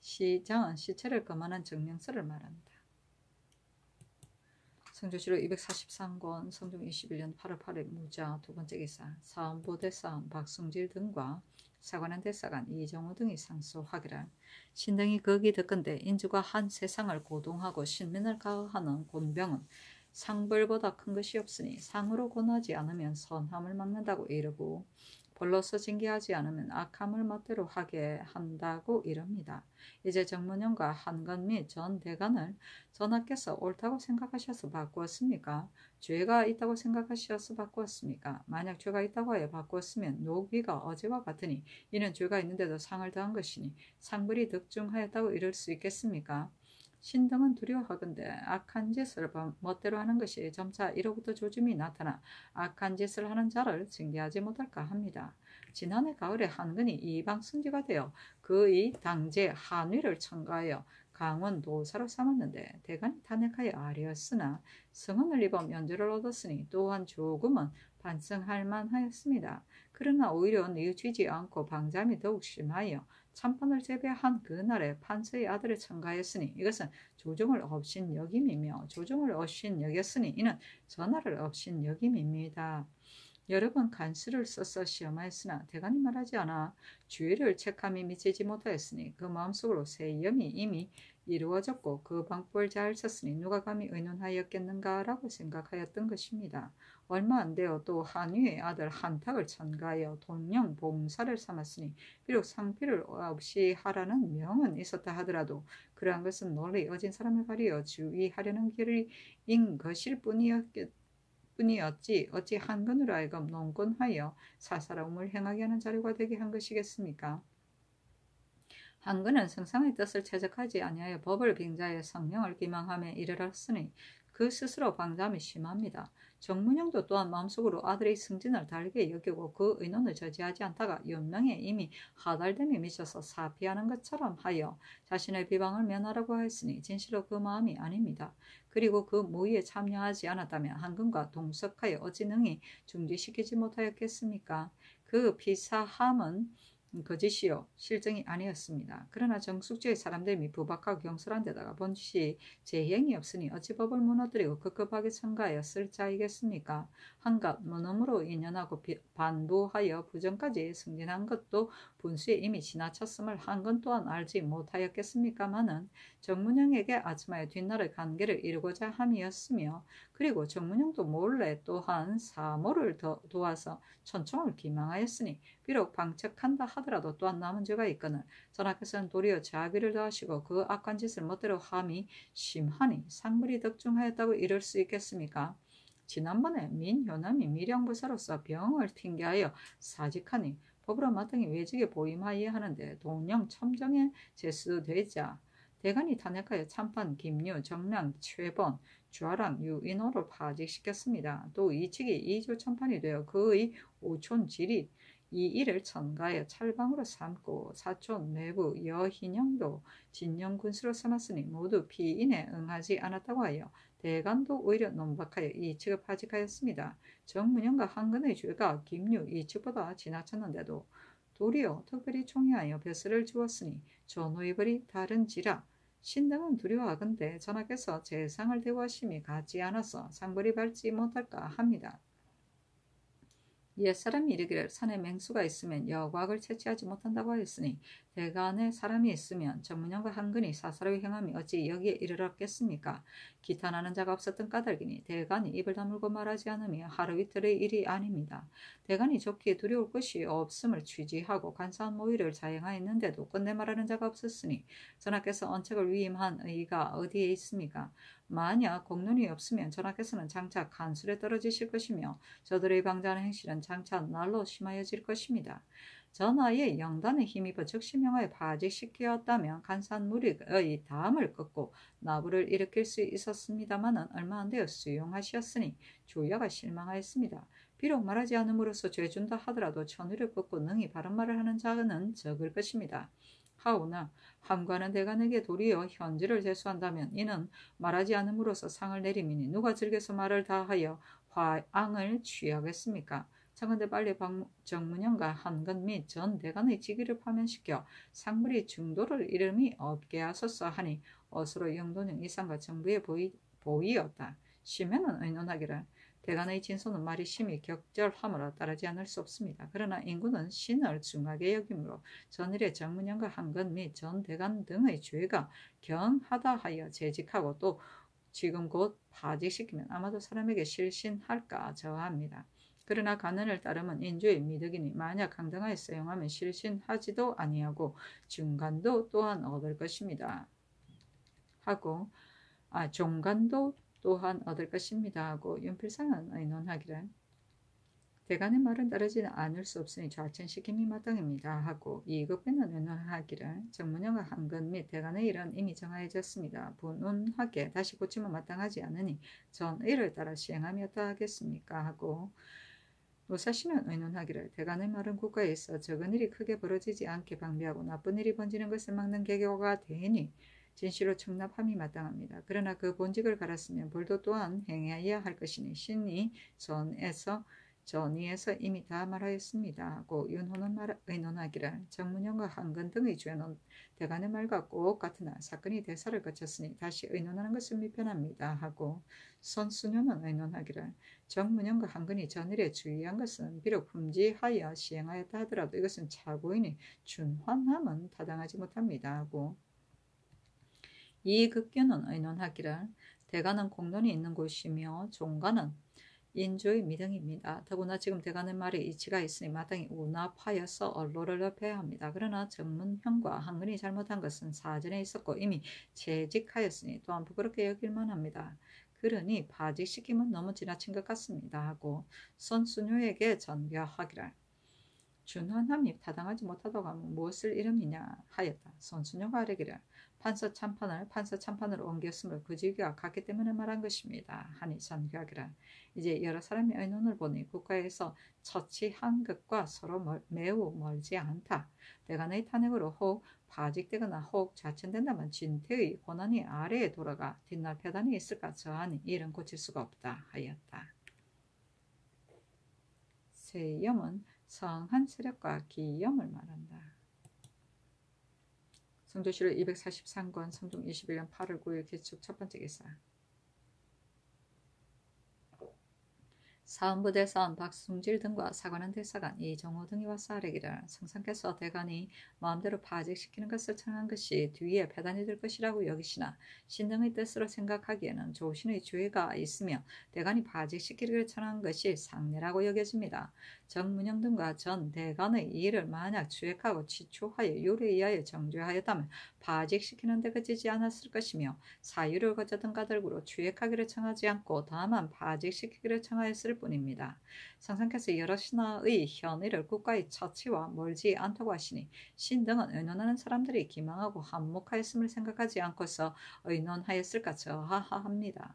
Speaker 1: 시장은 시체를 거만한 정명서를 말한다. 성조시로 243권 성종 21년 8월 8일 무자 두번째 기사 사원보대사원 박승질 등과 사관원 대사관 이정호 등이 상소하기를 신등이 거기 듣건대 인주가 한 세상을 고동하고 신민을 가하는 곤병은 상벌보다 큰 것이 없으니 상으로 권하지 않으면 선함을 막는다고 이르고 벌로서 징계하지 않으면 악함을 멋대로 하게 한다고 이릅니다. 이제 정문영과 한건 및 전 대관을 전하께서 옳다고 생각하셔서 바꾸었습니까? 죄가 있다고 생각하셔서 바꾸었습니까? 만약 죄가 있다고 하여 바꾸었으면 노비가 어제와 같으니 이는 죄가 있는데도 상을 더한 것이니 상벌이 득중하였다고 이를 수 있겠습니까? 신등은 두려워하건대 악한 짓을 멋대로 하는 것이 점차 이로부터 조짐이 나타나 악한 짓을 하는 자를 징계하지 못할까 합니다. 지난해 가을에 한근이 이방 승지가 되어 그의 당제 한위를 첨가하여 강원 도사로 삼았는데 대간이 탄핵하여 아뢰었으나 성은을 입어 면죄를 얻었으니 또한 조금은 반성할 만하였습니다. 그러나 오히려 뉘우치지 않고 방잠이 더욱 심하여 참판을 제배한 그날에 판서의 아들을 첨가하였으니 이것은 조종을 업신여김이며 조종을 업신여겼으니 이는 전하를 업신여김입니다. 여러 번 간수를 써서 시험하였으나 대간이 말하지 않아 주의를 책함이 미치지 못하였으니 그 마음속으로 세염이 이미 이루어졌고 그 방법을 잘 썼으니 누가 감히 의논하였겠는가라고 생각하였던 것입니다. 얼마 안 되어 또 한위의 아들 한탁을 첨가하여 돈령 봉사를 삼았으니 비록 상필을 없이 하라는 명은 있었다 하더라도 그러한 것은 논리 어진 사람을 가리어 주의하려는 길인 것일 뿐이었지 어찌 한건으로 하여금 농권하여 사사로움을 행하게 하는 자료가 되게 한 것이겠습니까? 한근은 성상의 뜻을 채적하지 아니하여 법을 빙자해 성령을 기망함에 이르렀으니 그 스스로 방잠이 심합니다. 정문영도 또한 마음속으로 아들의 승진을 달게 여기고 그 의논을 저지하지 않다가 연명에 이미 하달됨이 미쳐서 사피하는 것처럼 하여 자신의 비방을 면하라고 하였으니 진실로 그 마음이 아닙니다. 그리고 그 모의에 참여하지 않았다면 한근과 동석하여 어찌 능히 중지시키지 못하였겠습니까? 그 비사함은 거짓이요 실정이 아니었습니다. 그러나 정숙지의 사람들이 부박하고 경솔한 데다가 본짓이 재행이 없으니 어찌 법을 무너뜨리고 급급하게 첨가하였을 자이겠습니까? 한갓 무능으로 인연하고 반부하여 부정까지 승진한 것도 분수에 이미 지나쳤음을 한건 또한 알지 못하였겠습니까마는 정문영에게 아침하여 뒷날의 관계를 이루고자 함이었으며 그리고 정문영도 몰래 또한 사모를 도와서 천총을 기망하였으니 비록 방책한다 하더라도 또한 남은 죄가 있거늘 전하께서는 도리어 자비를 더하시고 그 악한 짓을 멋대로 함이 심하니 상물이 득중하였다고 이를 수 있겠습니까? 지난번에 민효남이 밀양부사로서 병을 튕겨하여 사직하니 법으로 마땅히 외직에 보임하여야 하는데 동령 첨정에 제수되자 대간이 탄핵하여 참판 김유, 정랑, 최번, 주아랑, 유인호를 파직시켰습니다. 또 이측이 이조 참판이 되어 그의 오촌 지리 이 일을 첨가하여 찰방으로 삼고 사촌 내부 여희령도 진영군수로 삼았으니 모두 피인에 응하지 않았다고 하여 대간도 오히려 논박하여 이측을 파직하였습니다. 정문영과 한근의 죄가 김유 이측보다 지나쳤는데도 도리어 특별히 총회하여 벼슬을 주었으니 전후의 벌이 다른지라 신등은 두려워하건대 전하께서 재상을 대우하심이 같지 않아서 상벌이 밟지 못할까 합니다. 옛사람이 이르기를 산에 맹수가 있으면 여과학을 채취하지 못한다고 하였으니 대간에 사람이 있으면 정문형과 한근이 사사로이 행함이 어찌 여기에 이르렀겠습니까? 기탄하는 자가 없었던 까닭이니 대간이 입을 다물고 말하지 않으며 하루 이틀의 일이 아닙니다. 대간이 좋기에 두려울 것이 없음을 취지하고 간사한 모의를 자행하였는데도 끝내 말하는 자가 없었으니 전하께서 언책을 위임한 의의가 어디에 있습니까? 만약 공론이 없으면 전하께서는 장차 간술에 떨어지실 것이며 저들의 방자하는 행실은 장차 날로 심하여질 것입니다. 전하의 영단에 힘입어 즉시명하여 파직시키었다면 간사한 무리의 다음을 끊고 나부를 일으킬 수 있었습니다마는 얼마 안 되어 수용하시었으니 주야가 실망하였습니다. 비록 말하지 않음으로써 죄준다 하더라도 천의를 끊고 능히 바른 말을 하는 자는 적을 것입니다. 하오나 함과는 대간에게 도리어 현지를 제수한다면 이는 말하지 않음으로써 상을 내림이니 누가 즐겨서 말을 다하여 화앙을 취하겠습니까? 청건대 빨리 정문영과 한건 및 전 대간의 직위를 파면시켜 상물이 중도를 이름이 없게 하소서 하니 어서로 영도는 이상과 정부의 보이였다. 심해는 의논하기를 대간의 진소는 말이 심히 격절함으로 따르지 않을 수 없습니다. 그러나 인구는 신을 중하게 여기므로 전일의 정문영과 한건 및 전 대간 등의 죄가 경하다 하여 재직하고 또 지금 곧 파직시키면 아마도 사람에게 실신할까 저하합니다. 그러나 간언을 따르면 인주의 미덕이니 만약 강등하에 사용하면 실신하지도 아니하고 중간도 또한 얻을 것입니다. 하고 종간도 또한 얻을 것입니다. 하고 윤필상은 의논하기를 대간의 말은 따르지 않을 수 없으니 좌천시킴이 마땅입니다. 하고 이급배는 의논하기를 정문영과 한건 및 대간의 일은 이미 정하여졌습니다. 분운하게 다시 고치면 마땅하지 않으니 전의를 따라 시행하였다 하겠습니까? 하고 노사시는 의논하기를 대간의 말은 국가에 있어 적은 일이 크게 벌어지지 않게 방비하고 나쁜 일이 번지는 것을 막는 계교가 되니 진실로 청납함이 마땅합니다. 그러나 그 본직을 갈았으면 벌도 또한 행해야 할 것이니 신이 전의에서 이미 다 말하였습니다. 하고 윤호는 의논하기를 정문영과 한건 등의 죄는 대간의 말과 꼭 같으나 사건이 대사를 거쳤으니 다시 의논하는 것은 미편합니다. 하고 선수녀는 의논하기를 정문영과 한건이 전일에 주의한 것은 비록 흠지하여 시행하였다 하더라도 이것은 차고인이 준환함은 타당하지 못합니다. 하고 이극규는 의논하기를 대간은 공론이 있는 곳이며 종간은 인조의 미등입니다. 더구나 지금 대간의 말에 이치가 있으니 마땅히 운합하여서 언로를 넓혀야 합니다. 그러나 정문형과 한근이 잘못한 것은 사전에 있었고 이미 재직하였으니 또한 부끄럽게 여길만 합니다. 그러니 파직시킴은 너무 지나친 것 같습니다. 하고 선수녀에게 전교하기를 준환함이 타당하지 못하다고 하면 무엇을 이름이냐 하였다. 선수녀가 아뢰기를 판서 참판으로 옮겼으므로 그 직위가 같기 때문에 말한 것입니다. 하니 전교하기를 이제 여러 사람의 의논을 보니 국가에서 처치한 것과 서로 매우 멀지 않다. 대간의 탄핵으로 혹 파직되거나 혹 좌천된다면 진퇴의 권한이 아래에 돌아가 뒷날 폐단이 있을까 저하니 이는 고칠 수가 없다 하였다. 세염은 성한 세력과 기염을 말한다. 성조실록 243권 성종 21년 8월 9일 개축 첫 번째 기사. 사헌부 대사원 박승질 등과 사관원 대사관 이정호 등이 와서 아뢰기를 성상께서 대간이 마음대로 파직시키는 것을 청한 것이 뒤에 배단이 될 것이라고 여기시나 신등의 뜻으로 생각하기에는 조신의 죄가 있으며 대간이 파직시키기를 청한 것이 상례라고 여겨집니다. 정문영 등과 전 대간의 일을 만약 추액하고 취초하여 율에 의하여 정죄하였다면 파직시키는 데 그치지 않았을 것이며 사유를 거쳤던 까닭으로 추액하기를 청하지 않고 다만 파직시키기를 청하였을 뿐입니다. 상상께서 여러 신하의 현의를 국가의 처치와 멀지 않다고 하시니 신등은 의논하는 사람들이 기망하고 한몫하였음을 생각하지 않고서 의논하였을까 저하합니다.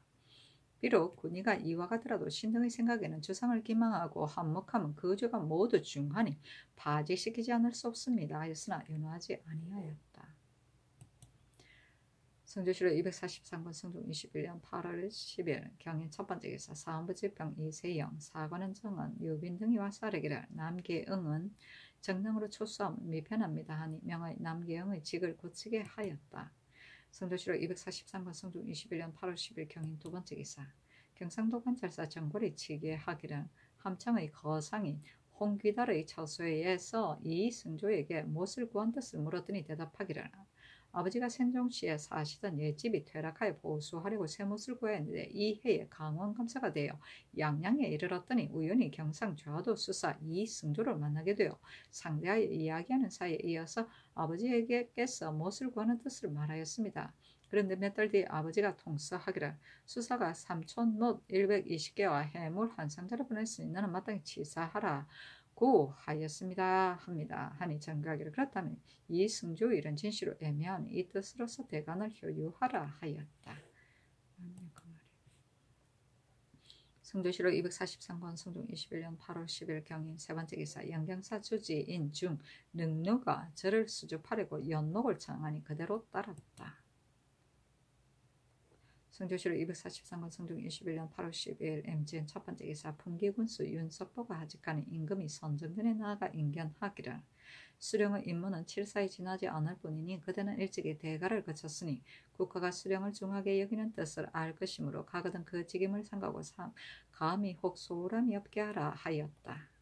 Speaker 1: 비록 군의가 이와 같더라도 신등의 생각에는 주상을 기망하고 한몫하면 그 죄가 모두 중하니 파직시키지 않을 수 없습니다. 하였으나 윤호하지 아니하였다. 성조실록 243권 성종 21년 8월 10일 경인 첫 번째 기사 사헌부 집병 이세영 사관원 정은 유빈 등이 와서 아뢰기를 남계응은 정능으로 초수함은 미편합니다 하니 명의 남계응의 직을 고치게 하였다. 성도시로 243번 성중 21년 8월 10일 경인 두 번째 기사. 경상도 관찰사 정거리 치기에 하기는 함창의 거상인 홍귀달의 처소에서 이 승조에게 무엇을 구한 뜻을 물었더니 대답하기를 아버지가 세종시에 사시던 옛집이 퇴락하여 보수하려고 쇠못을 구해야 했는데 이 해에 강원감사가 되어 양양에 이르렀더니 우연히 경상 좌도 수사 이승조를 만나게 되어 상대하여 이야기하는 사이에 이어서 아버지에게께서 못을 구하는 뜻을 말하였습니다. 그런데 몇 달 뒤에 아버지가 통서하기를 수사가 삼촌못 120개와 해물 한 상자를 보냈으니 너는 마땅히 치사하라 고 하였습니다 합니다. 하니 정가기를 그렇다면 이 승조 이런 진실로 애매하니 이 뜻으로서 대간을 효유하라 하였다. 성조시로 243번 성종 21년 8월 10일 경인 세 번째 기사. 영경사 주지인 중 능누가 저를 수줍하려고 연목을 청하니 그대로 따랐다. 성조시로 243번 성종 21년 8월 12일 MGN 첫 번째 기사. 풍기군수 윤석보가 하직하니 임금이 선정전에 나아가 인견하기를 수령의 임무는 7사에 지나지 않을 뿐이니 그대는 일찍이 대가를 거쳤으니 국가가 수령을 중하게 여기는 뜻을 알 것이므로 가거든 그 직임을 삼가고 감히 혹 소홀함이 없게 하라 하였다.